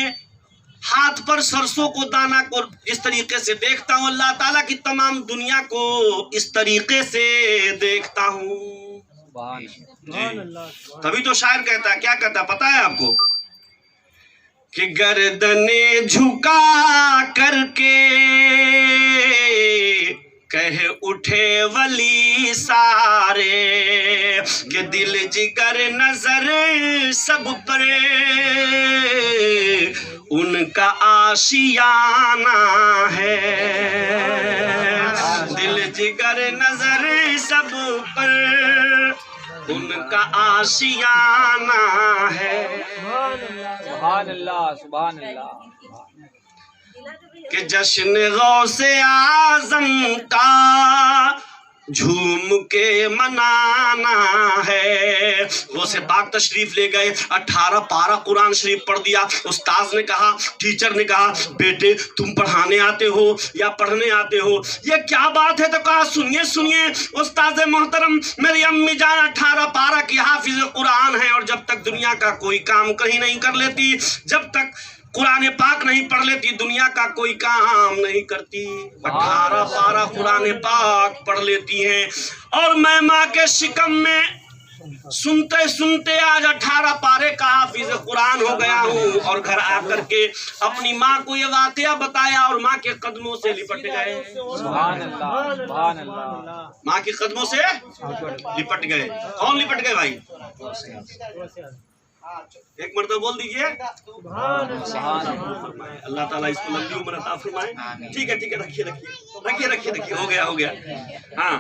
ہاتھ پر سرسوں کو دانہ کو اس طریقے سے دیکھتا ہوں، اللہ تعالیٰ کی تمام دنیا کو اس طریقے سے دیکھتا ہوں۔ تبھی تو شاعر کہتا ہے، کیا کہتا ہے پتہ ہے آپ کو، کہ گردنیں جھکا کر کے کہہ اٹھے ولی سارے، کہ دل جگر نظر سب پر ان کا آشیانہ ہے، دل جگر نظر سب پر ان کا آشیانہ ہے۔ سبحان اللہ سبحان اللہ۔ کہ جشن غوث اعظم کا جھوم کے منانا ہے۔ غوث پاک تشریف لے گئے، 18 پارہ قرآن شریف پڑھ دیا۔ استاذ نے کہا، ٹیچر نے کہا، بیٹے تم پڑھانے آتے ہو یا پڑھنے آتے ہو، یہ کیا بات ہے؟ تو کہا سنیے سنیے استاذ محترم، میری امی جان 18 پارہ کی حافظ قرآن ہے، اور جب تک دنیا کا کوئی کام کہیں نہیں کر لیتی، جب تک قرآن پاک نہیں پڑھ لیتی، دنیا کا کوئی کام نہیں کرتی۔ 18 پارہ قرآن پاک پڑھ لیتی ہیں، اور میں ماں کے شکم میں سنتے سنتے آج 18 پارے کا حافظ قرآن ہو گیا ہوں، اور گھر آ کر کے اپنی ماں کو یہ واقعہ بتایا اور ماں کے قدموں سے لپٹ گئے۔ سبحان اللہ سبحان اللہ۔ ماں کے قدموں سے لپٹ گئے۔ کون لپٹ گئے بھائی؟ ایک مرتبہ بول دیجئے اللہ تعالیٰ اس کو لمبی عمر عطا فرمائے۔ ٹھیک ہے ٹھیک ہے، رکھیے رکھیے رکھیے رکھیے، ہو گیا ہو گیا۔ ہاں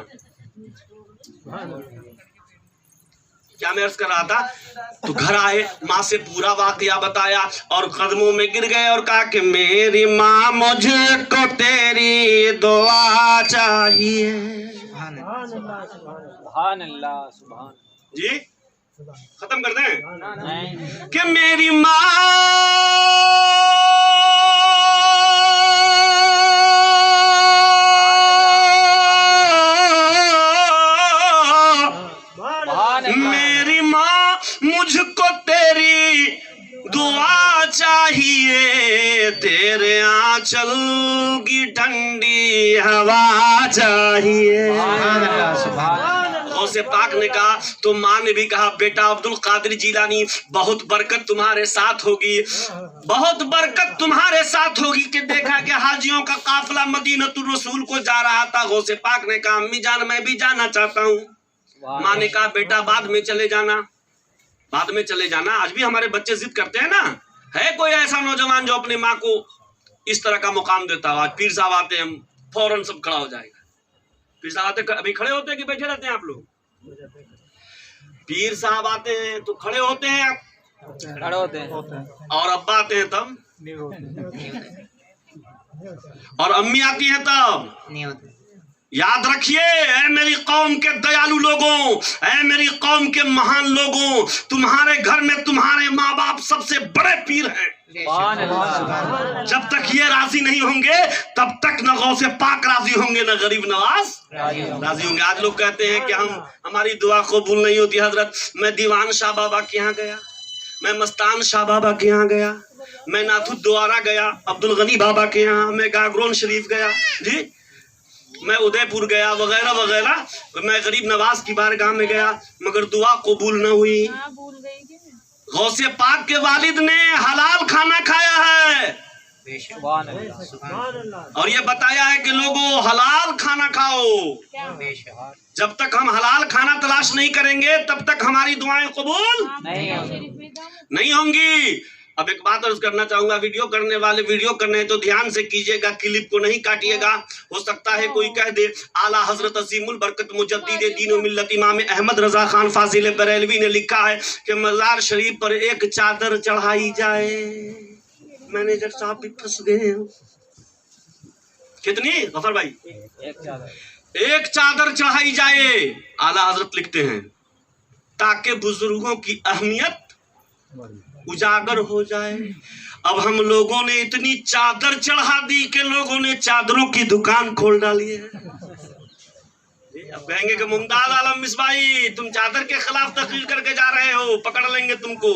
کیا میں عرض کر رہا تھا، تو گھر آئے، ماں سے پورا واقعہ بتایا اور قدموں میں گر گئے اور کہا کہ میری ماں مجھ کو تیری دعا چاہیے۔ سبحان اللہ سبحان جی ختم کر دیں اللہ۔ کہ میری ماں میری ماں مجھ کو تیری دعا چاہیے، تیرے آنچل کی ٹھنڈی ہوا چاہیے۔ غوث پاک نے کہا تو ماں نے بھی کہا بیٹا عبد القادر جیلانی بہت برکت تمہارے ساتھ ہوگی، بہت برکت تمہارے ساتھ ہوگی۔ کہ دیکھا کہ حاجیوں کا قافلہ مدینۃ الرسول کو جا رہا تھا، غوث پاک نے کہا امی جان میں بھی جانا چاہتا ہوں۔ ماں نے کہا بیٹا بعد میں چلے جانا، بعد میں چلے جانا۔ آج بھی ہمارے بچے ضد کرتے ہیں نا، ہے کوئی ایسا نوجوان جو اپنی ماں کو اس طرح کا مقام دیتا ہو؟ آج پیر صاحب آتے ہیں فوراً سب کھڑا ہو جائے گا، पीर साहब आते अभी खड़े होते हैं कि बैठे रहते हैं आप लोग? पीर साहब आते हैं तो खड़े होते हैं आप, खड़े होते हैं। और अब्बा आते हैं तब, और अम्मी आती हैं तब। नहीं होते। याद रखिए, ऐ मेरी कौम के दयालु लोगों, ऐ मेरी कौम के महान लोगों, तुम्हारे घर में तुम्हारे माँ बाप सबसे बड़े पीर हैं। सुभान अल्लाह। जब तक ये राजी नहीं होंगे तब तक न गौसे पाक राजी होंगे न गरीब नवाज राजी होंगे। आज लोग कहते हैं कि हमारी दुआ कबूल नहीं होती। हजरत, मैं दीवान शाह बाबा के यहाँ गया, मैं मस्तान शाह बाबा के यहाँ गया, मैं नाथुद्वारा गया, अब्दुल गनी बाबा के यहाँ, मैं गागरोन शरीफ गया जी, मैं उदयपुर गया, वगैरह वगैरह। मैं गरीब नवाज की बारगाह में गया, मगर दुआ कबूल न हुई। गौसे पाक के वालिद ने हलाल खाना खाया है सुभान अल्लाह। और ये बताया है कि लोगों हलाल खाना खाओ। जब तक हम हलाल खाना तलाश नहीं करेंगे तब तक हमारी दुआएं कबूल नहीं होंगी। अब एक बात अर्ज करना चाहूंगा, वीडियो करने वाले वीडियो करने हैं तो ध्यान से कीजिएगा, क्लिप को नहीं काटिएगा। हो सकता है कोई कह दे आला हजरत अजीमुल बरकत मुजद्दिद दीन व मिल्लत इमाम अहमद रजा खान फाजिल बरेलवी ने लिखा है कि मजार शरीफ पर एक चादर चढ़ाई जाए। मैनेजर साहब भी फंस गए हैं। कितनी गफर भाई? एक चादर चढ़ाई जाए, आला हजरत लिखते हैं, ताकि बुजुर्गों की अहमियत उजागर हो जाए। अब हम लोगों ने इतनी चादर चढ़ा दी कि लोगों ने चादरों की दुकान खोल डाली है। अब कहेंगे कि मुमताज आलम मिसबाई तुम चादर के खिलाफ तकरीर करके जा रहे हो, पकड़ लेंगे तुमको।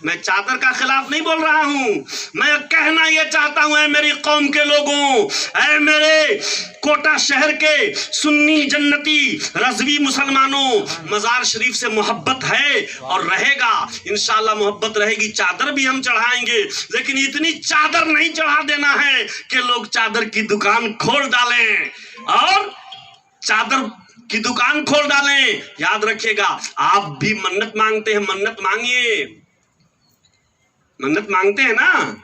मैं चादर का खिलाफ नहीं बोल रहा हूँ, मैं कहना ये चाहता हूँ, ऐ मेरी कौम के लोगों, ऐ मेरे कोटा शहर के सुन्नी जन्नती रज़वी मुसलमानों, मजार शरीफ से मोहब्बत है और रहेगा, इंशाल्लाह मोहब्बत रहेगी। चादर भी हम चढ़ाएंगे, लेकिन इतनी चादर नहीं चढ़ा देना है कि लोग चादर की दुकान खोल डालें और चादर की दुकान खोल डालें। याद रखिएगा, आप भी मन्नत मांगते हैं, मन्नत मांगिए। मन्नत मांगते हैं ना,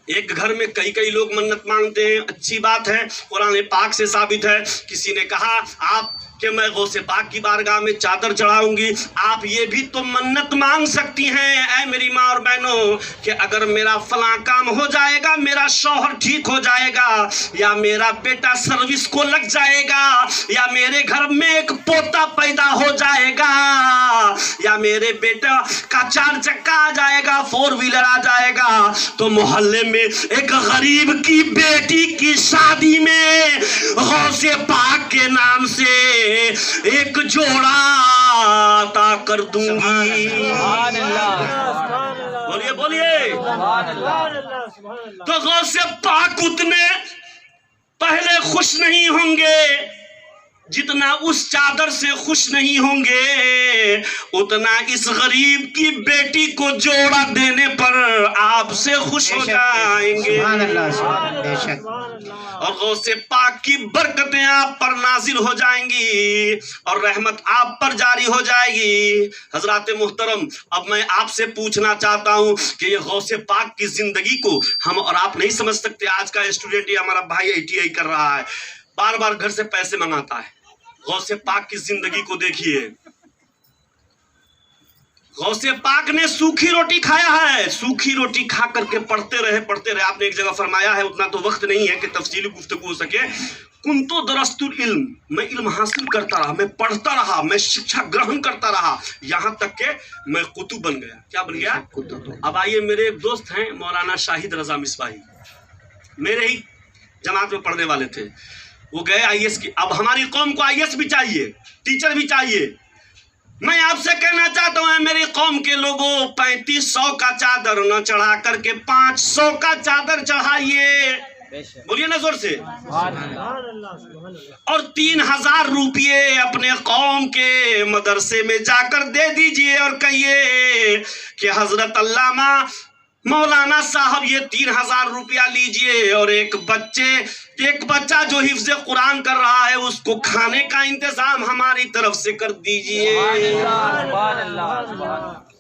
एक घर में कई कई लोग मन्नत मांगते हैं, अच्छी बात है, कुरान पाक से साबित है। किसी ने कहा आप कि मैं गौसे पाक की बारगाह में चादर चढ़ाऊंगी, आप ये भी तो मन्नत मांग सकती हैं ऐ मेरी माँ और बहनों कि अगर मेरा फलां काम हो जाएगा, मेरा शौहर ठीक हो जाएगा, या मेरा बेटा सर्विस को लग जाएगा, या मेरे घर में एक पोता पैदा हो जाएगा, या मेरे बेटा का 4 चक्का आ जाएगा, 4 व्हीलर आ जाएगा, तो मोहल्ले में एक गरीब की बेटी की शादी में गौसे पाक के नाम से एक जोड़ा अता कर दूंगी। बोलिए बोलिए। तो गौसे पाक उतने पहले खुश नहीं होंगे जितना उस चादर से खुश नहीं होंगे, उतना इस गरीब की बेटी को जोड़ा देने पर आपसे खुश हो जाएंगे। और गौसे पाक की बरकतें आप पर नाजिल हो जाएंगी और रहमत आप पर जारी हो जाएगी। हजरात मुहतरम, अब मैं आपसे पूछना चाहता हूं कि ये गौसे पाक की जिंदगी को हम और आप नहीं समझ सकते। आज का स्टूडेंट या हमारा भाई ITI कर रहा है, बार बार घर से पैसे मंगाता है। गौसे पाक की जिंदगी को देखिए, गौसे पाक ने सूखी रोटी खाया है, सूखी रोटी खा करके पढ़ते रहे। आपने एक जगह फरमाया है, उतना तो वक्त नहीं है कि तफसीली गुफ्तगू हो सके, कुंतो दरस्तुल इल्म, मैं इल्म हासिल करता रहा, मैं पढ़ता रहा, मैं शिक्षा ग्रहण करता रहा, यहाँ तक के मैं कुतुब बन गया। क्या बन गया? कुतुब। अब आइए, मेरे एक दोस्त हैं मौलाना शाहिद रजा मिसबाही, मेरे ही जमात में पढ़ने वाले थे, वो गए IAS की। अब हमारी कौम को IAS भी चाहिए, टीचर भी चाहिए। मैं आपसे कहना चाहता हूं मेरी कौम के लोगों, 3500 का चादर न चढ़ा करके 500 का चादर चढ़ाइए। बोलिए ना जोर से। और 3000 रुपये अपने कौम के मदरसे में जाकर दे दीजिए और कहिए कि हजरत अल्लामा मौलाना साहब ये 3000 रुपया लीजिए और एक बच्चा जो हिफ्ज़ कुरान कर रहा है उसको खाने का इंतजाम हमारी तरफ से कर दीजिए।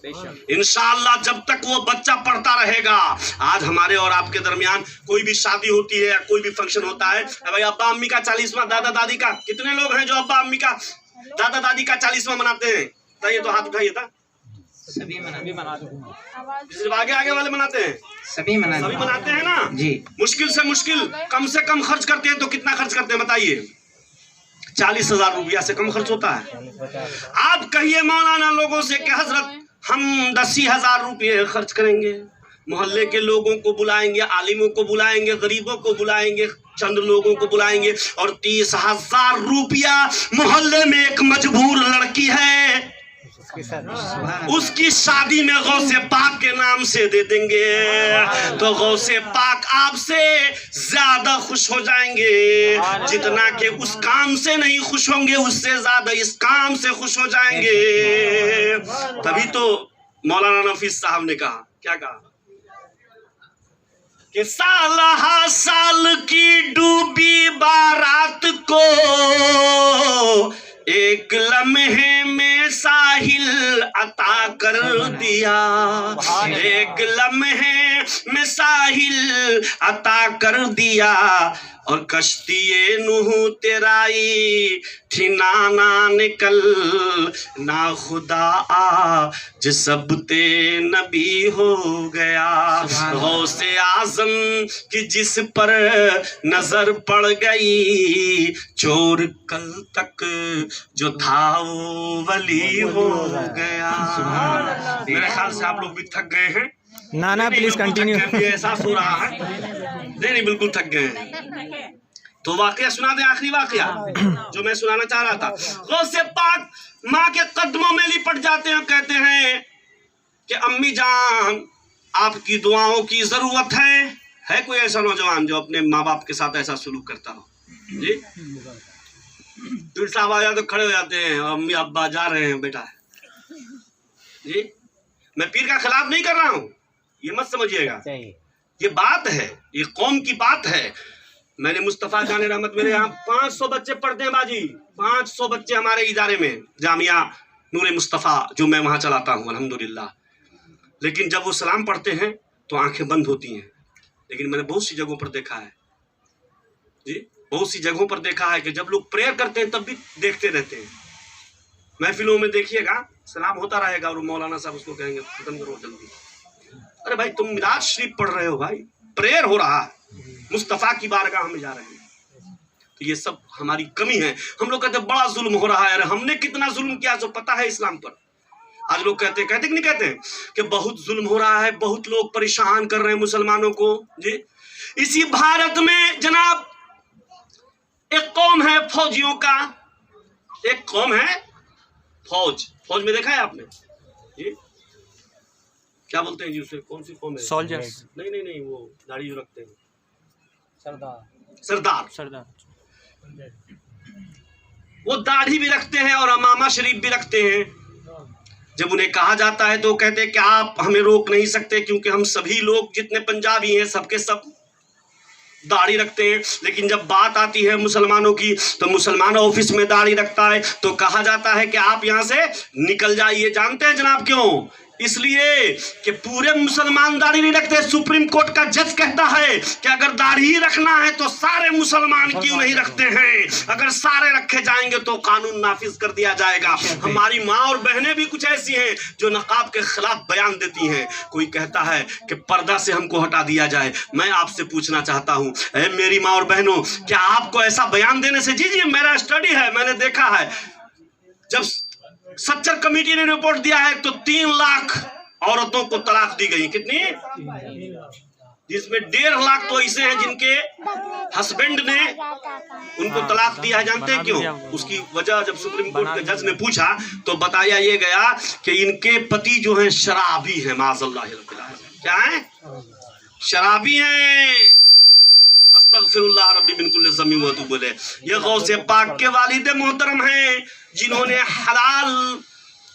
इंशाअल्लाह जब तक वो बच्चा पढ़ता रहेगा। आज हमारे और आपके दरमियान कोई भी शादी होती है या कोई भी फंक्शन होता है, भाई अब्बा अम्मी का 40वां, दादा दादी का, कितने लोग हैं जो अब्बा अम्मी का, दादा दादी का 40वां मनाते हैं? बताइए तो, हाथ उठाइए था। सभी मनाते सिर्फ आगे आगे वाले मनाते हैं? सभी मनाते हैं ना जी। मुश्किल से कम खर्च करते हैं तो कितना खर्च करते हैं बताइए? 40,000 रुपया से कम खर्च होता है। आप कहिए मौलाना लोगों से कि हजरत हम 10,000 रुपये खर्च करेंगे, मोहल्ले के लोगों को बुलाएंगे, आलिमों को बुलाएंगे, गरीबों को बुलाएंगे, चंद लोगों को बुलाएंगे, और 30,000 रुपया मोहल्ले में एक मजबूर लड़की है, उसकी शादी में गौसे पाक के नाम से दे देंगे, तो गौसे पाक आपसे ज्यादा खुश हो जाएंगे। जितना कि उस काम से नहीं खुश होंगे, उससे ज्यादा इस काम से खुश हो जाएंगे। तभी तो मौलाना नफीस साहब ने कहा, क्या कहा कि साल साल की डूबी बारात को एक लम्हे में साहिल अता कर दिया, एक लम्हे में साहिल अता कर दिया, और कश्ती नूह तेराई थी नाना निकल, ना खुदा आज सब ते नबी हो गया। गौसे आजम की जिस पर नजर पड़ गई, चोर कल तक जो था वो वली हो गया। मेरे ख्याल से आप लोग भी थक गए हैं ना प्लीज कंटिन्यू। एहसास हो रहा है? नहीं बिल्कुल थक गए हैं। तो वाकया सुना दे, आखिरी वाकया जो मैं सुनाना चाह रहा था। गौसे पाक माँ के कदमों में लिपट जाते हैं, कहते हैं कि अम्मी जान आपकी दुआओं की जरूरत है कोई ऐसा नौजवान जो अपने माँ बाप के साथ ऐसा सलूक करता हो? जी पीर साहब आ जाते तो खड़े हो जाते हैं, अम्मी अब्बा जा रहे हैं बेटा। जी मैं पीर का खिलाफ नहीं कर रहा हूँ, ये मत समझिएगा, ये बात है, ये कौम की बात है। मैंने मुस्तफ़ा जान रहमत, मेरे यहाँ 500 बच्चे पढ़ते हैं बाजी, 500 बच्चे हमारे इदारे में, जामिया नूर मुस्तफ़ा जो मैं वहाँ चलाता हूँ अल्हम्दुलिल्लाह। लेकिन जब वो सलाम पढ़ते हैं तो आंखें बंद होती हैं। लेकिन मैंने बहुत सी जगहों पर देखा है जी, बहुत सी जगहों पर देखा है कि जब लोग प्रेयर करते हैं तब भी देखते रहते हैं। महफिलों में देखिएगा सलाम होता रहेगा और मौलाना साहब उसको कहेंगे खत्म करो जल्दी। अरे भाई तुम मिलाद शरीफ पढ़ रहे हो भाई, प्रेयर हो रहा है, मुस्तफ़ा की बारगाह में जा रहे हैं। तो ये सब हमारी कमी है। हम लोग कहते हैं बड़ा जुल्म हो रहा है, अरे हमने कितना जुल्म किया जो पता है इस्लाम पर? आज लोग कहते कि नहीं कहते कि बहुत जुल्म हो रहा है, बहुत लोग परेशान कर रहे हैं मुसलमानों को। जी इसी भारत में जनाब एक कौम है फौजियों का, एक कौम है फौज में देखा है आपने जी? क्या बोलते हैं जी उसे, कौन सी कौम है? सोल्जर्स। नहीं वो दाढ़ी जो रखते हैं, सरदार। वो दाढ़ी भी रखते हैं और अमामा शरीफ भी रखते हैं। जब उन्हें कहा जाता है तो कहते हैं कि आप हमें रोक नहीं सकते क्योंकि हम सभी लोग जितने पंजाबी हैं सबके सब दाढ़ी रखते हैं। लेकिन जब बात आती है मुसलमानों की तो मुसलमान ऑफिस में दाढ़ी रखता है तो कहा जाता है कि आप यहाँ से निकल जाइए। जानते हैं जनाब क्यों? इसलिए कि पूरे मुसलमान दाढ़ी नहीं रखते। सुप्रीम कोर्ट का जज कहता है कि अगर दाढ़ी रखना है तो सारे मुसलमान क्यों नहीं रखते हैं, अगर सारे रखे जाएंगे तो कानून नाफिज कर दिया जाएगा। हमारी माँ और बहनें भी कुछ ऐसी हैं जो नकाब के खिलाफ बयान देती हैं। कोई कहता है कि पर्दा से हमको हटा दिया जाए। मैं आपसे पूछना चाहता हूँ मेरी माँ और बहनों, क्या आपको ऐसा बयान देने से, जी मेरा स्टडी है, मैंने देखा है, जब सच्चर कमेटी ने रिपोर्ट दिया है तो 3 लाख औरतों को तलाक दी गई। कितनी? जिसमें 1.5 लाख तो ऐसे हैं जिनके हस्बैंड ने उनको तलाक दिया है। जानते हैं क्यों? उसकी वजह जब सुप्रीम कोर्ट के जज ने पूछा तो बताया ये गया कि इनके पति जो हैं शराबी हैं। माज़अल्लाह, क्या है? शराबी हैं। अस्तगफिरुल्लाह रब्बी मिन कुल्लि ज़म्बिन व अतूबु इलैह। ये गौसे पाक के वालिद मोहतरम हैं जिन्होंने हलाल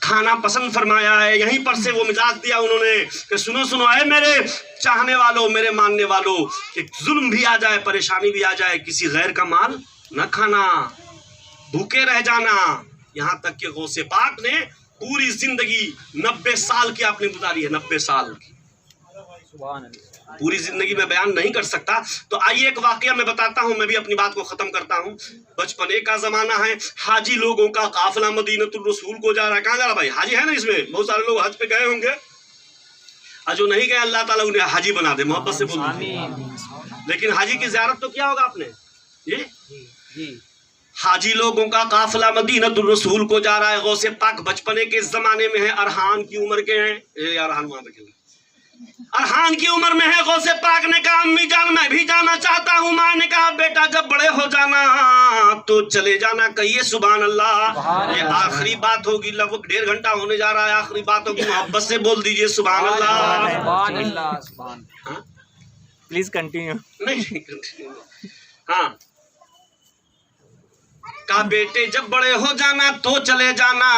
खाना पसंद फरमाया है। यहीं पर से वो मिजाज दिया उन्होंने कि सुनो है मेरे चाहने वालों, मेरे मानने वालों, कि जुल्म भी आ जाए, परेशानी भी आ जाए, किसी गैर का माल न खाना, भूखे रह जाना। यहाँ तक कि गौसे पाक ने पूरी जिंदगी 90 साल की आपने गुजारी है, 90 साल की सुभान अल्लाह। पूरी जिंदगी में बयान नहीं कर सकता। तो आइए एक वाकया मैं बताता हूँ, मैं भी अपनी बात को खत्म करता हूँ। बचपने का जमाना है, हाजी लोगों का काफिला मदीनतुर रसूल को जा रहा है। कहाँ जा रहा भाई? हाजी है ना इसमें, बहुत सारे लोग हज पे गए होंगे, और जो नहीं गए अल्लाह ताला उन्हें हाजी बना दे, मोहब्बत से बोल दीजिए। लेकिन हाजी की ज़ियारत तो किया होगा आपने ये? जी हाजी लोगों का काफिला मदीनतुर रसूल को जा रहा है। गौसे पाक बचपने के जमाने में है, अरहान की उम्र के हैं, ये अरहान वहां पे अरहान की उम्र में है। गौसे पाक ने कहा अम्मी जान मैं भी जाना चाहता हूँ। माँ ने कहा बेटा जब बड़े हो जाना तो चले जाना। कहिए सुभान अल्लाह। ये आखिरी बात होगी, लगभग 1.5 घंटा होने जा रहा है, आखिरी बात होगी, मोहब्बत से बोल दीजिए सुभान अल्लाह। सुभान अल्लाह सुभान। Please continue. नहीं हाँ, कहा बेटे जब बड़े हो जाना तो चले जाना।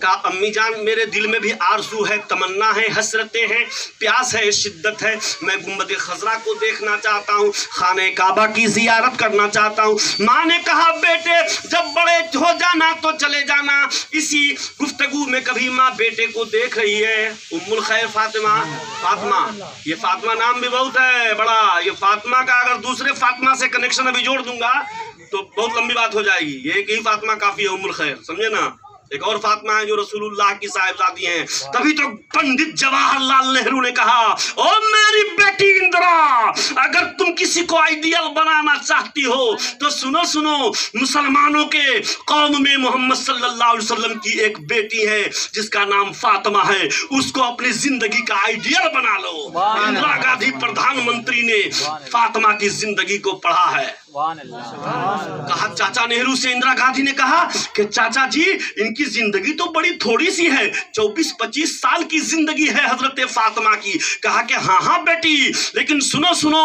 कहा अम्मी जान मेरे दिल में भी आरज़ू है, तमन्ना है, हसरतें हैं, प्यास है, शिद्दत है। मैं गुंबद खजरा को देखना चाहता हूँ, खाने काबा की जियारत करना चाहता हूँ। माँ ने कहा बेटे जब बड़े हो जाना तो चले जाना। इसी गुफ्तगू में कभी माँ बेटे को देख रही है, उम्मुल खैर फातिमा। फातिमा, ये फातिमा नाम भी बहुत है बड़ा, ये फातिमा का अगर दूसरे फातिमा से कनेक्शन अभी जोड़ दूंगा तो बहुत लंबी बात हो जाएगी। ये एक ही फातिमा काफी है, उम्मुल खैर, समझे ना। एक और फातिमा है जो रसूलुल्लाह की साहिबजादी हैं। तभी तो पंडित जवाहरलाल नेहरू ने कहा ओ मेरी बेटी इंदिरा, अगर तुम किसी को आइडियल बनाना चाहती हो तो सुनो सुनो, मुसलमानों के कौम में मोहम्मद सल्लल्लाहु अलैहि वसल्लम की एक बेटी है जिसका नाम फातिमा है, उसको अपनी जिंदगी का आइडियल बना लो। इंदिरा गांधी प्रधानमंत्री ने फातिमा की जिंदगी को पढ़ा है। कहा चाचा नेहरू से इंदिरा गांधी ने कहा कि चाचा जी इनकी जिंदगी तो बड़ी थोड़ी सी है, 24-25 साल की जिंदगी है हजरत फातिमा की। कहा कि हाँ हाँ बेटी, लेकिन सुनो सुनो,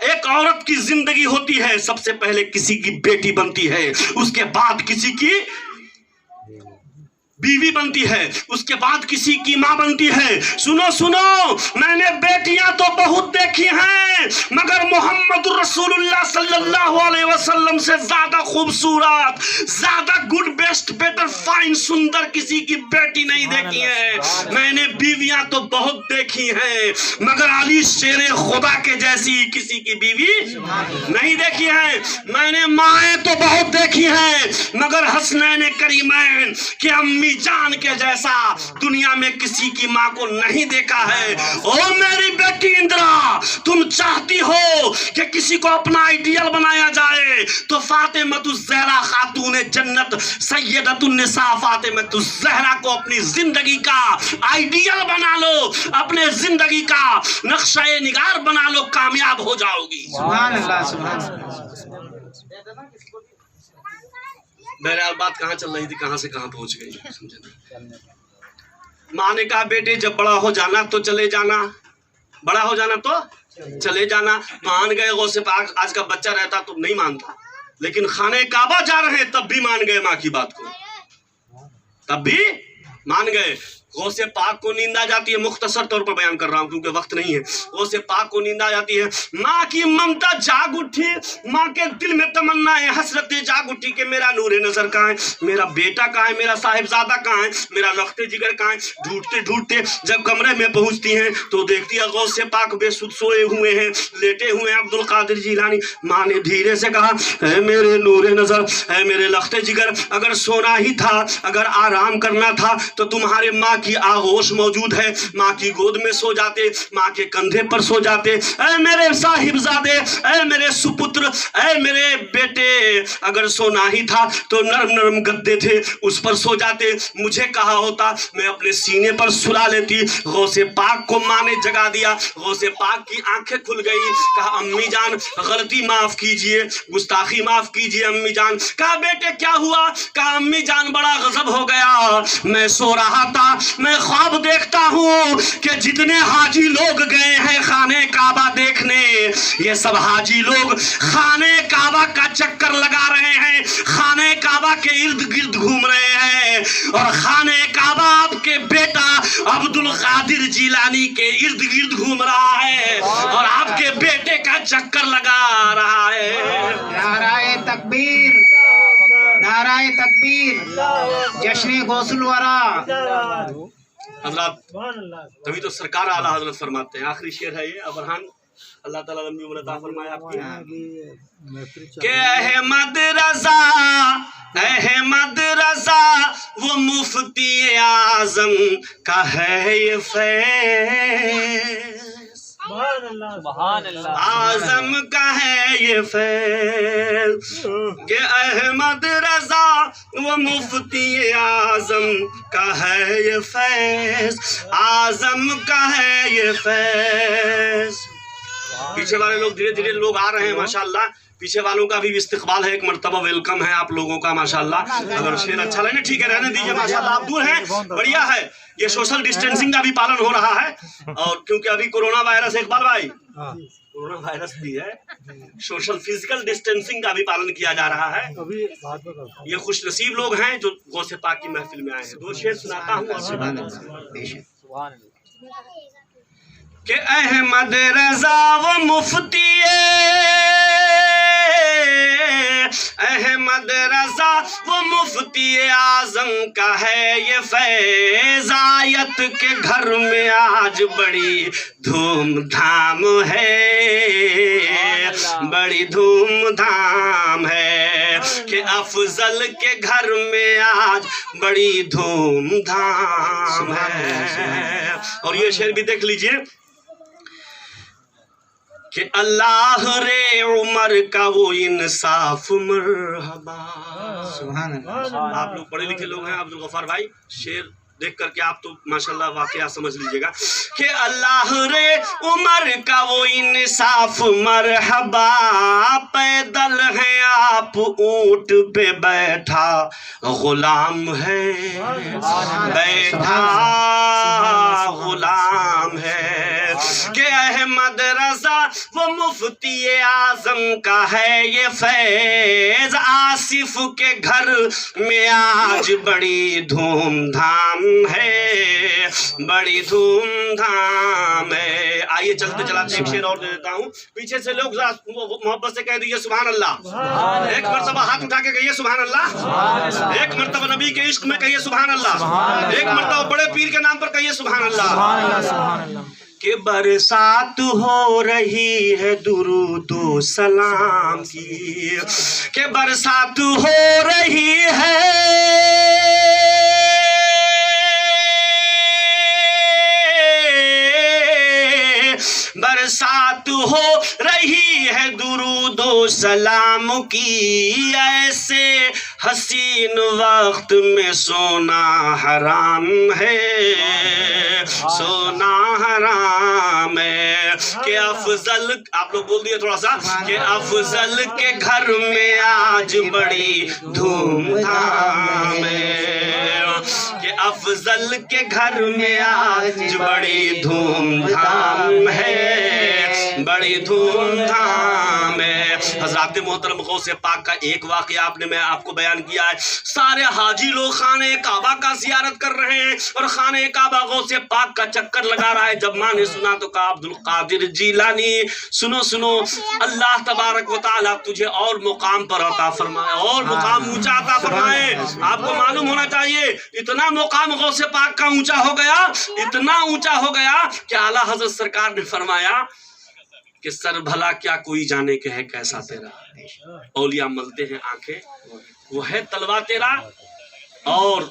एक औरत की जिंदगी होती है, सबसे पहले किसी की बेटी बनती है, उसके बाद किसी की बीवी बनती है, उसके बाद किसी की माँ बनती है। सुनो सुनो, मैंने बेटियां तो बहुत देखी हैं मगर मोहम्मद रसूलुल्लाह सल्लल्लाहु अलैहि वसल्लम से ज्यादा खूबसूरत, ज्यादा गुड, बेस्ट, बेटर, फाइन, सुंदर किसी की बेटी नहीं देखी है। मैंने बीवियां तो बहुत देखी हैं मगर अली शेरे खुदा के जैसी किसी की बीवी नहीं देखी है। मैंने माएँ तो बहुत देखी हैं मगर हसनैन करीमैन के अम्मी जान के जैसा दुनिया में किसी की माँ को नहीं देखा है। ओ मेरी बेटी इंदिरा, तुम चाहती हो कि किसी को अपना आइडियल बनाया जाए तो फातिमतुज़ ज़हरा खातून जन्नत सैयदतुन निसा फातिमतुज़ ज़हरा को अपनी जिंदगी का आइडियल बना लो, अपने जिंदगी का नक्शा निगार बना लो, कामयाब हो जाओगी। सुभान अल्लाह सुभान अल्लाह। बहरहाल बात कहाँ चल रही थी, कहाँ से कहाँ पहुंच गई, समझे ना। माँ ने कहा बेटे जब बड़ा हो जाना तो चले जाना, बड़ा हो जाना तो चले जाना। मान गए गौसे पाक। आज का बच्चा रहता तो नहीं मानता, लेकिन खाने काबा जा रहे हैं तब भी मान गए माँ की बात को, तब भी मान गए। गौसे पाक को नींद आ जाती है, मुख्तसर तौर पर बयान कर रहा हूँ क्योंकि वक्त नहीं है। गौसे पाक को नींद आ जाती है, माँ की ममता जाग उठी, माँ के दिल में तमन्ना है, हसरतें जाग उठी कि मेरा नूरे नजर कहाँ है, मेरा बेटा कहाँ है, मेरा साहिबजादा कहाँ है, मेरा लख्ते जिगर कहाँ है। ढूंढते ढूंढते जब कमरे में पहुँचती हैं तो देखती है गौसे पाक बेसुध सोए हुए हैं, लेटे हुए हैं अब्दुल कादिर जिलानी। माँ ने धीरे से कहा है मेरे नूरे नजर, है मेरे लख्ते जिगर, अगर सोना ही था, अगर आराम करना था तो तुम्हारे माँ की आगोश मौजूद है, माँ की गोद में सो जाते, माँ के कंधे पर सो जाते। ऐ मेरे साहिबजादे, ऐ मेरे सुपुत्र, ऐ मेरे बेटे, अगर सोना ही था तो नरम नरम गद्दे थे उस पर सो जाते, मुझे कहा होता मैं अपने सीने पर सुला लेती। गौसे पाक को माँ ने जगा दिया, गौसे पाक की आंखें खुल गई। कहा अम्मी जान गलती माफ कीजिए, गुस्ताखी माफ कीजिए अम्मी जान। कहा बेटे क्या हुआ? कहा अम्मी जान बड़ा गजब हो गया, मैं सो रहा था, मैं ख्वाब देखता हूँ कि जितने हाजी लोग गए हैं खाने काबा देखने, ये सब हाजी लोग खाने काबा का चक्कर लगा रहे हैं, खाने काबा के इर्द गिर्द घूम रहे हैं, और खाने काबा आपके बेटा अब्दुल कादिर जिलानी के इर्द गिर्द घूम रहा है और आपके बेटे का चक्कर लगा रहा है। नाराए तकबीर, नारा तकबीर, जश्न गौसुल वरा। हजरत तभी तो सरकार आला हजरत फरमाते हैं, आखिरी शेर है ये। अबरहान अल्लाह ताला लंबी उम्र अता फरमाए आपकी। के अहमद रजा वो मुफ्ती आजम का है ये फैज़, सुभान अल्लाह आजम का है ये फैज़। के अहमद रजा वो मुफ्ती आजम का है ये फैज़, आजम का है ये फैज़। पीछे वाले लोग धीरे धीरे लोग आ रहे हैं माशाल्लाह। पीछे वालों का भी इस्तकबाल है, एक मर्तबा वेलकम है आप लोगों का माशाल्लाह। अगर शेर अच्छा लगे ठीक है, रहने दीजिए माशाल्लाह। आप दूर हैं, बढ़िया है। ये सोशल डिस्टेंसिंग का भी पालन हो रहा है, और क्योंकि अभी कोरोना वायरस, इकबाल भाई कोरोना वायरस भी है, सोशल फिजिकल डिस्टेंसिंग का भी पालन किया जा रहा है। ये खुश नसीब लोग हैं जो गौसे पाक की महफिल में आए हैं। दो शेर सुनाता हूँ और सुभान अल्लाह। कि अहमद रजा वो मुफ्ती, अहमद रजा वो मुफ्ती आजम का है ये फैज़। आयत के घर में आज बड़ी धूमधाम है, बड़ी धूमधाम है। कि अफजल के घर में आज बड़ी धूमधाम है। और ये शेर भी देख लीजिए कि अल्लाह रे उमर का वो इंसाफ मरहबा। सुभान अल्लाह। आप लोग पढ़े लिखे लोग हैं अब्दुल गफ्फार भाई, शेर देख करके आप तो माशाल्लाह वाकया समझ लीजिएगा कि अल्लाह रे उमर का वो इंसाफ मरहबा। पैदल है आप ऊंट पे बैठा गुलाम है, बैठा गुलाम है। कि अहमद रजा वो मुफ्ती आजम का है ये फैज़। आसिफ के घर में आज बड़ी धूमधाम है, बड़ी धूमधाम है। आइए चलते चलाते एक शेर और दे देता हूँ। पीछे से लोग मोहब्बत से कह दीजिए सुभान अल्लाह। एक मर्तबा हाथ उठा के कहिए सुभान अल्लाह। एक मर्तबा नबी के इश्क में कहिए सुभान अल्लाह। एक मर्तबा बड़े पीर के नाम पर कहिए सुभान अल्लाह। कि बरसात हो रही है दुरूदो सलाम की, कि बरसात हो रही है, बरसात हो रही है दुरूदो सलाम की। ऐसे हसीन वक्त में सोना हराम है, सोना हराम है। कि अफजल, आप लोग बोल दिए थोड़ा सा, कि अफजल के घर में आज बड़ी धूमधाम है, कि अफजल के घर में आज बड़ी धूमधाम है, बड़ी धूमधाम है। हज़रात मोहतरम गौसे पाक का एक वाक़या आपने मैं आपको बयान किया है। सारे हाजी लोग खाने काबा का ज़ियारत कर रहे हैं और खाने काबा गौसे पाक का चक्कर लगा रहा है। जब माँ ने सुना तो कहा अब्दुल कादिर जीलानी सुनो सुनो, अल्लाह तबारक व तआला तुझे और मुकाम पर अता फरमाए, और मुकाम ऊंचा अता फरमाए। आपको मालूम होना चाहिए इतना मुकाम गौसे पाक का ऊंचा हो गया, इतना ऊंचा हो गया कि आला हज़रत सरकार ने फरमाया कि सर भला क्या कोई जाने के है कैसा तेरा। औलिया मलते हैं आंखें, वो है तलवा तेरा, और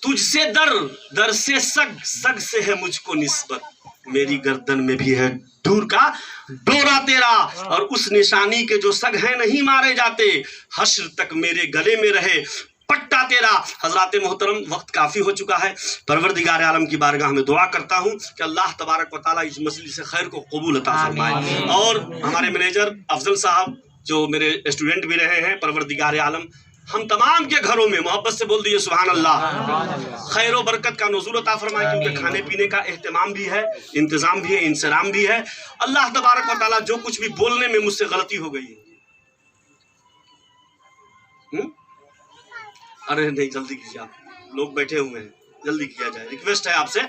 तुझसे दर, दर से सग, सग से है मुझको निस्बत। मेरी गर्दन में भी है दूर का डोरा तेरा, और उस निशानी के जो सग हैं नहीं मारे जाते। हश्र तक मेरे गले में रहे पट्टा तेरा। हजरात मोहतरम, वक्त काफ़ी हो चुका है। परवरदिगार आलम की बारगाह में दुआ करता हूँ कि अल्लाह तबारक व तआला इस मजलिस से खैर को कबूल अता फरमाए। और हमारे मैनेजर अफजल साहब जो मेरे स्टूडेंट भी रहे हैं, परवरदिगार आलम हम तमाम के घरों में मोहब्बत से बोल दीजिए सुभान अल्लाह, खैर व बरकत का नुज़ूल अता फरमाए। क्योंकि खाने पीने का एहतमाम भी है, इंतज़ाम भी है, इंसराम भी है। अल्लाह तबारक व तआला जो कुछ भी बोलने में मुझसे गलती हो गई है, अरे नहीं जल्दी कीजिए, आप लोग बैठे हुए हैं, जल्दी किया जाए। रिक्वेस्ट है आपसे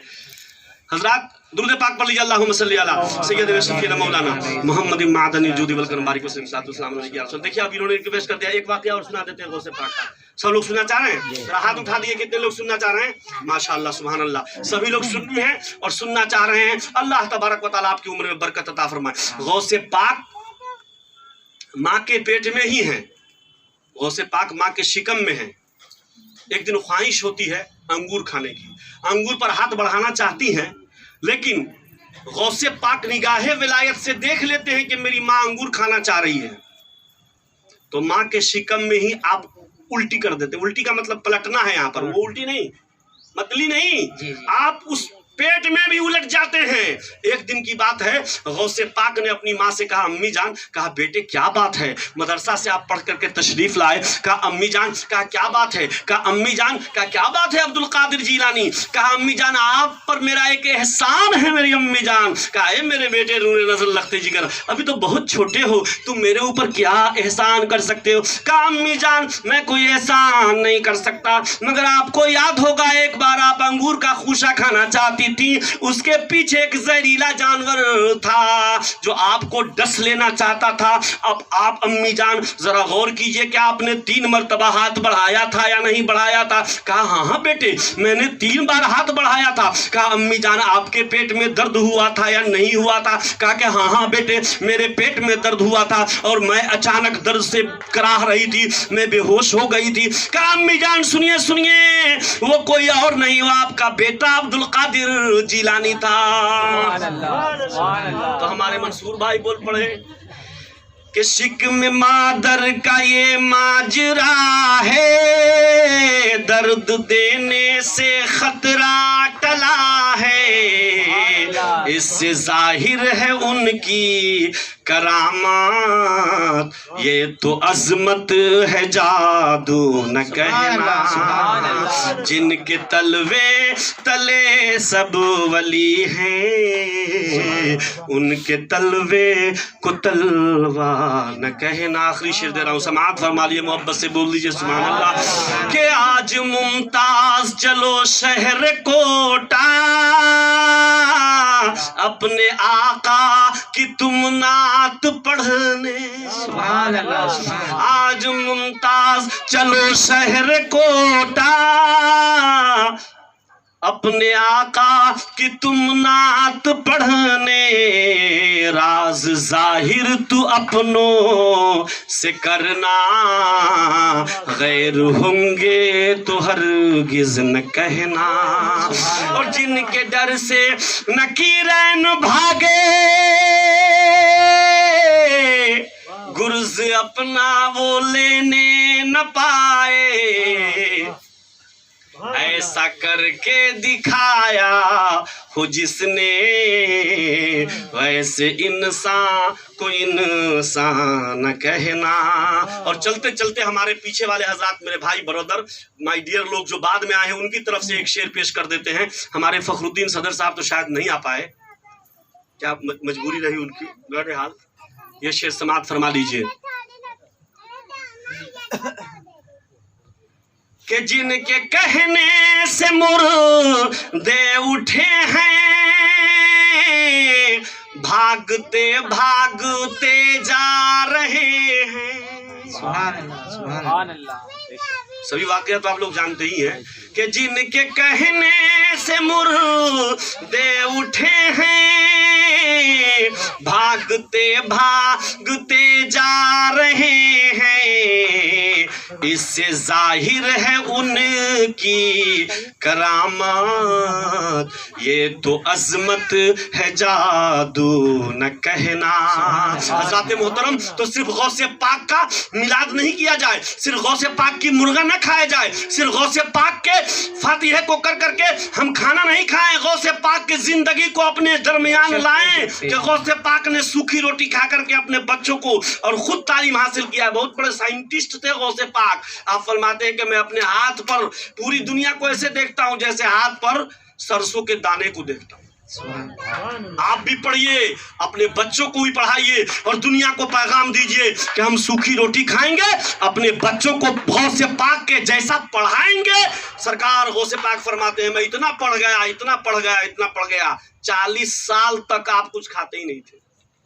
हजरात दुरूद पाक पढ़ लीजिए, अल्लाहुम्मा सल्ली अला सय्यद व शफीना मौलाना मुहम्मद मादनी जुदी वल करम बारिक वसल्लम सल्लल्लाहु अलैहि वसल्लम। देखिए अब इन्होंने रिक्वेस्ट कर दिया, एक वाकया और सुना देते हैं गौसे पाक का। सब लोग सुनना चाह रहे हैं? जरा हाथ उठा दिए, कितने लोग सुनना चाह रहे हैं? माशाअल्लाह सुभान अल्लाह, सभी लोग सुन रहे हैं और सुनना चाह रहे हैं। अल्लाह तबारक व तआला आपकी उम्र में बरकत अता फरमाए। गौसे पाक माँ के पेट में ही है, गौसे पाक माँ के शिकम में है। एक दिन ख्वाहिश होती है अंगूर खाने की, अंगूर पर हाथ बढ़ाना चाहती हैं, लेकिन गौसे पाक निगाहे विलायत से देख लेते हैं कि मेरी माँ अंगूर खाना चाह रही है, तो माँ के शिकम में ही आप उल्टी कर देते। उल्टी का मतलब पलटना है, यहाँ पर वो उल्टी नहीं, मतली नहीं, आप उस पेट में भी उलट जाते हैं। एक दिन की बात है, गौसे पाक ने अपनी माँ से कहा, अम्मी जान, कहा बेटे क्या बात है, मदरसा से आप पढ़ करके तशरीफ लाए। कहा अम्मी जान, कहा क्या बात है, कहा अम्मी जान, कहा क्या बात है अब्दुल कादिर जीलानी, कहा अम्मी जान आप पर मेरा एक एहसान है मेरी अम्मी जान। कहा ए मेरे बेटे नूरे नजर लगते जिगर, अभी तो बहुत छोटे हो, तुम मेरे ऊपर क्या एहसान कर सकते हो। कहा अम्मी जान मैं कोई एहसान नहीं कर सकता, मगर आपको याद होगा एक बार आप अंगूर का खूशा खाना चाहती थी, उसके पीछे एक जहरीला जानवर था जो आपको डस लेना चाहता था। अब आप अम्मी जान जरा गौर कीजिए, क्या आपने 3 मरतबा हाथ बढ़ाया था या नहीं बढ़ाया था। कहा हाँ हाँ बेटे मैंने 3 बार हाथ बढ़ाया था। कहा अम्मी जान आपके पेट में दर्द हुआ था या नहीं हुआ था। कहा कि हाँ हाँ बेटे मेरे पेट में दर्द हुआ था और मैं अचानक दर्द से कराह रही थी, मैं बेहोश हो गई थी। कहा अम्मी जान सुनिए सुनिए, वो कोई और नहीं, वो आपका बेटा अब्दुल कादिर जीलानी था। तो हमारे मंसूर भाई बोल पड़े कि शिकम मादर का ये माजरा है, दर्द देने से खतरा टला है, इससे जाहिर है उनकी करामात, ये तो अजमत है जादू न कहना, जिनके तलवे तले सब वली हैं, उनके तलवे को तलवा न कहना। आखिरी शेर दे रहा हूँ, समाअत फरमा लिए, मोहब्बत से बोल लीजिए सुभान अल्लाह। कि आज मुमताज चलो शहर कोटा, अपने आका की तुम नात पढ़ने। सुभान अल्लाह। आज मुमताज चलो शहर कोटा, अपने आका की तुम नात पढ़ने, राज जाहिर तू अपनों से करना, गैर होंगे तो हरगिज न कहना। और जिनके डर से नकीरैन भागे, गुर्ज अपना वो लेने न पाए, ऐसा करके दिखाया हो जिसने, वैसे इंसान को इंसान न कहना। और चलते चलते हमारे पीछे वाले हजरात, मेरे भाई बरोदर, माय डियर लोग जो बाद में आए हैं, उनकी तरफ से एक शेर पेश कर देते हैं। हमारे फखरुद्दीन सदर साहब तो शायद नहीं आ पाए, क्या मजबूरी रही उनकी, बहरहाल ये शेर समाअत फरमा लीजिए। कि जिनके कहने से मुर्दे उठे हैं, भागते भागते जा रहे हैं। सुभान अल्लाह। सभी वाकया तो आप लोग जानते ही हैं कि जिनके कहने से मुर्दे उठे हैं, भागते भागते जा रहे हैं, इससे जाहिर है उनकी करामात, ये तो अजमत है जादू न कहना। हज़रात मोहतरम, तो सिर्फ गौसे पाक का मिलाद नहीं किया जाए, सिर्फ गौसे पाक की मुर्गा न खाया जाए, सिर्फ गौसे पाक के फातिहे को कर करके हम खाना नहीं खाएं, गौसे पाक की जिंदगी को अपने दरमियान लाएं कि गौसे पाक ने सूखी रोटी खा करके अपने बच्चों को और खुद तालीम हासिल किया। बहुत बड़े साइंटिस्ट थे गौसे पाक। आप फरमाते हैं कि मैं अपने हाथ पर पूरी दुनिया को ऐसे देखता हूं जैसे हाथ पर सरसों के दाने को देखता हूं। آپ بھی پڑھیے، اپنے بچوں کو بھی پڑھائیے اور دنیا کو پیغام دیجئے کہ ہم سوکھی روٹی کھائیں گے، اپنے بچوں کو غوث پاک کے جیسا پڑھائیں گے۔ سرکار غوث پاک فرماتے ہیں میں اتنا پڑھ گیا، اتنا پڑھ گیا، اتنا پڑھ گیا، 40 سال تک آپ کچھ کھاتے ہی نہیں تھے۔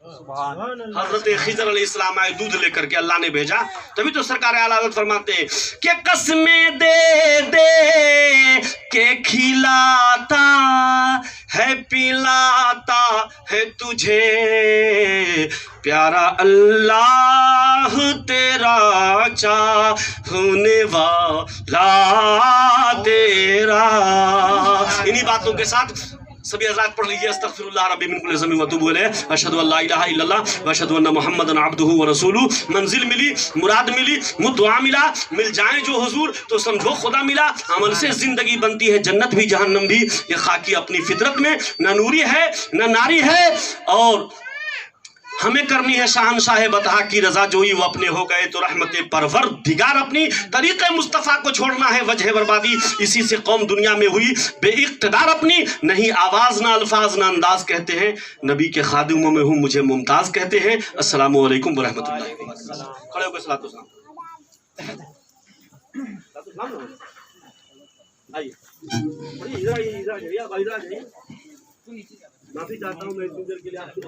حضرت خضر علیہ السلام آئے دودھ لے کر کے، اللہ نے بھیجا، تبھی تو سرکار اعلیٰ حضرت فرماتے ہیں کہ قسمیں دے دے کہ کھلاتا ہے پلاتا ہے تجھے، پیارا اللہ تیرا چاہنے والا تیرا۔ انہی باتوں کے ساتھ سبھی حضرات پڑھ لیجیے استغفر اللہ ربی من کل ذنب واتوب الیہ، اشہد ان لا الہ الا اللہ واشہد ان محمدا عبدہ ورسولہ۔ منزل ملی، مراد ملی، دعا ملا، مل جائیں جو حضور تو سمجھو خدا ملا۔ عمل سے زندگی بنتی ہے جنت بھی جہنم بھی، یہ خاکی اپنی فطرت میں نہ نوری ہے نہ ناری ہے، اور ہمیں کرنی ہے شہنشاہ بطحا کی رضا جوئی، وہ اپنے ہو گئے تو رحمت پروردگار اپنی، طریق مصطفیٰ کو چھوڑنا ہے وجہ بربادی، اسی سے قوم دنیا میں ہوئی بے اقتدار اپنی، نہیں آواز نہ الفاظ نہ انداز کہتے ہیں، نبی کے خادموں میں ہوں مجھے ممتاز کہتے ہیں۔ السلام علیکم ورحمۃ اللہ وبرکاتہ۔ کھڑے ہو کے صلاۃ والسلام آئیے، ادھر آئیے، ادھر آ جائیے، معافی چاہتا ہوں میں اتنی دیر کے لیے آپ کی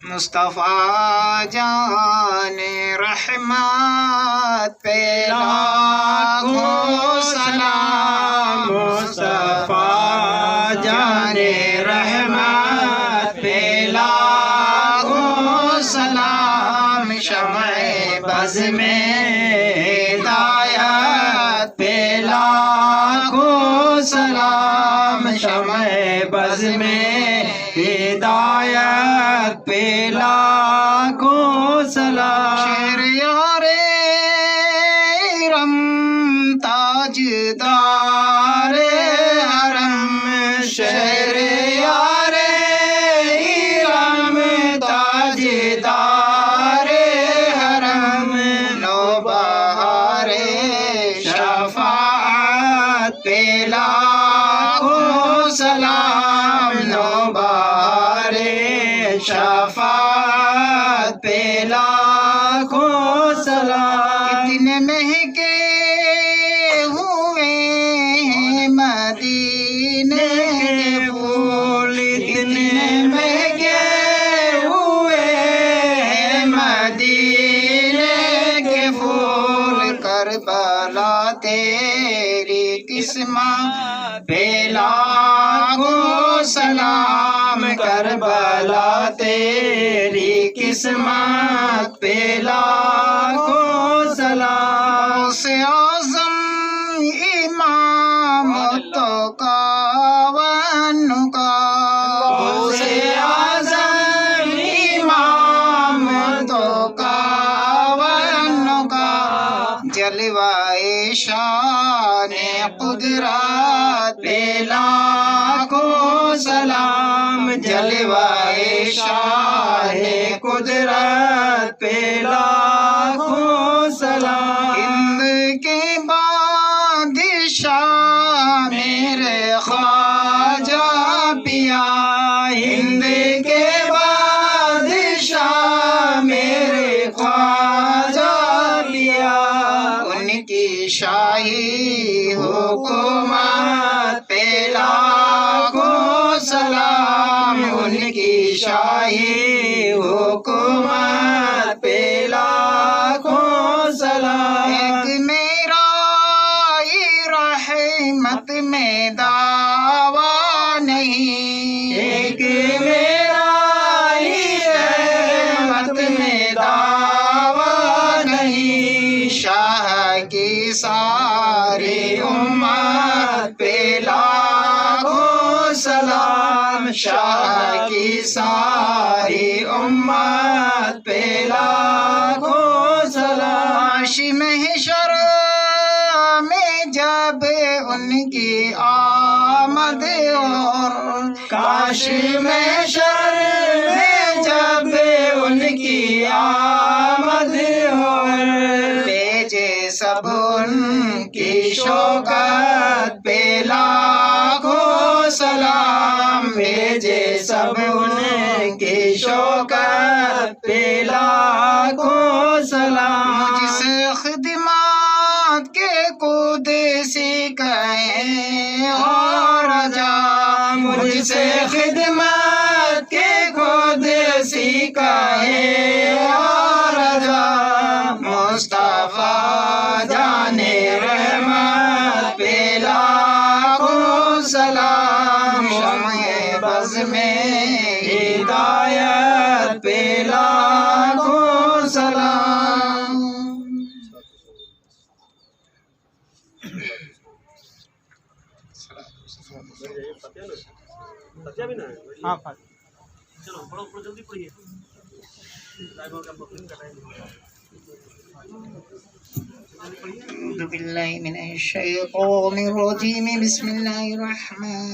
مصطفیٰ جان رحمت پہ لاکھوں سلام، مصطفیٰ جان رحمت پہ لاکھوں سلام، شمع بز میں ہدایت پہ لاکھوں سلام، شمع بز میں ہدایت پہ لاکھوں سلام۔ شہریار رم تاجدار حرم، شہریار رم تاجدار حرم، نوبہار شفاعت پہ لاکھوں سلام، نوبہار شفاعت پہ لاکھوں سلام۔ اتنے مہکے ہوئے ہیں مدینے کے پھول، اتنے مہکے ہوئے ہیں مدینے کے پھول، کربلا تیری قسمت پہ لاکھوں سلام، کربلا تیری قسمت پہ لاکھوں سلام۔ سے اعظم امام تو کاون کا، سے اعظم امام تو کاون کا، جلوہ شان قدرت پہ لاکھوں سلام، جلوہ شان قدرت پہ لاکھوں سلام۔ ہند کے بادشاہ میرے خواجہ پیا، ہند کے بادشاہ میرے خواجہ پیا، ان کی شاہی حکومت پہ لاکھوں سلام، ان کی شاہی حکومت پہ لاکھوں سلام۔ ایک میرا رحمت میں دعویٰ نہیں، ایک میرا رحمت میں دعویٰ نہیں، شاہ کی ساری امت پہ لاکھوں سلام، شاہ کی ساری امت پہ لاکھوں سلام۔ عرش محشر میں جب ان کی آمد، اور کاش محشر میں جب آمد اور بھیجے سب ان کی شوکت پہ لاکھوں سلام بھیجے سب ان کی شوکت پہ لاکھوں سلام مجھ سے خدمات کے قدسی کہیں اور جا مجھ سے خدمت کے قدسی کہیں اور جا مصطفیٰ جانے رحمت پہ لاکھوں سلام شمع بز میں ہدایت پہ لاکھوں سلام أعوذ بالله من الشيطان الرجيم بسم الله الرحمن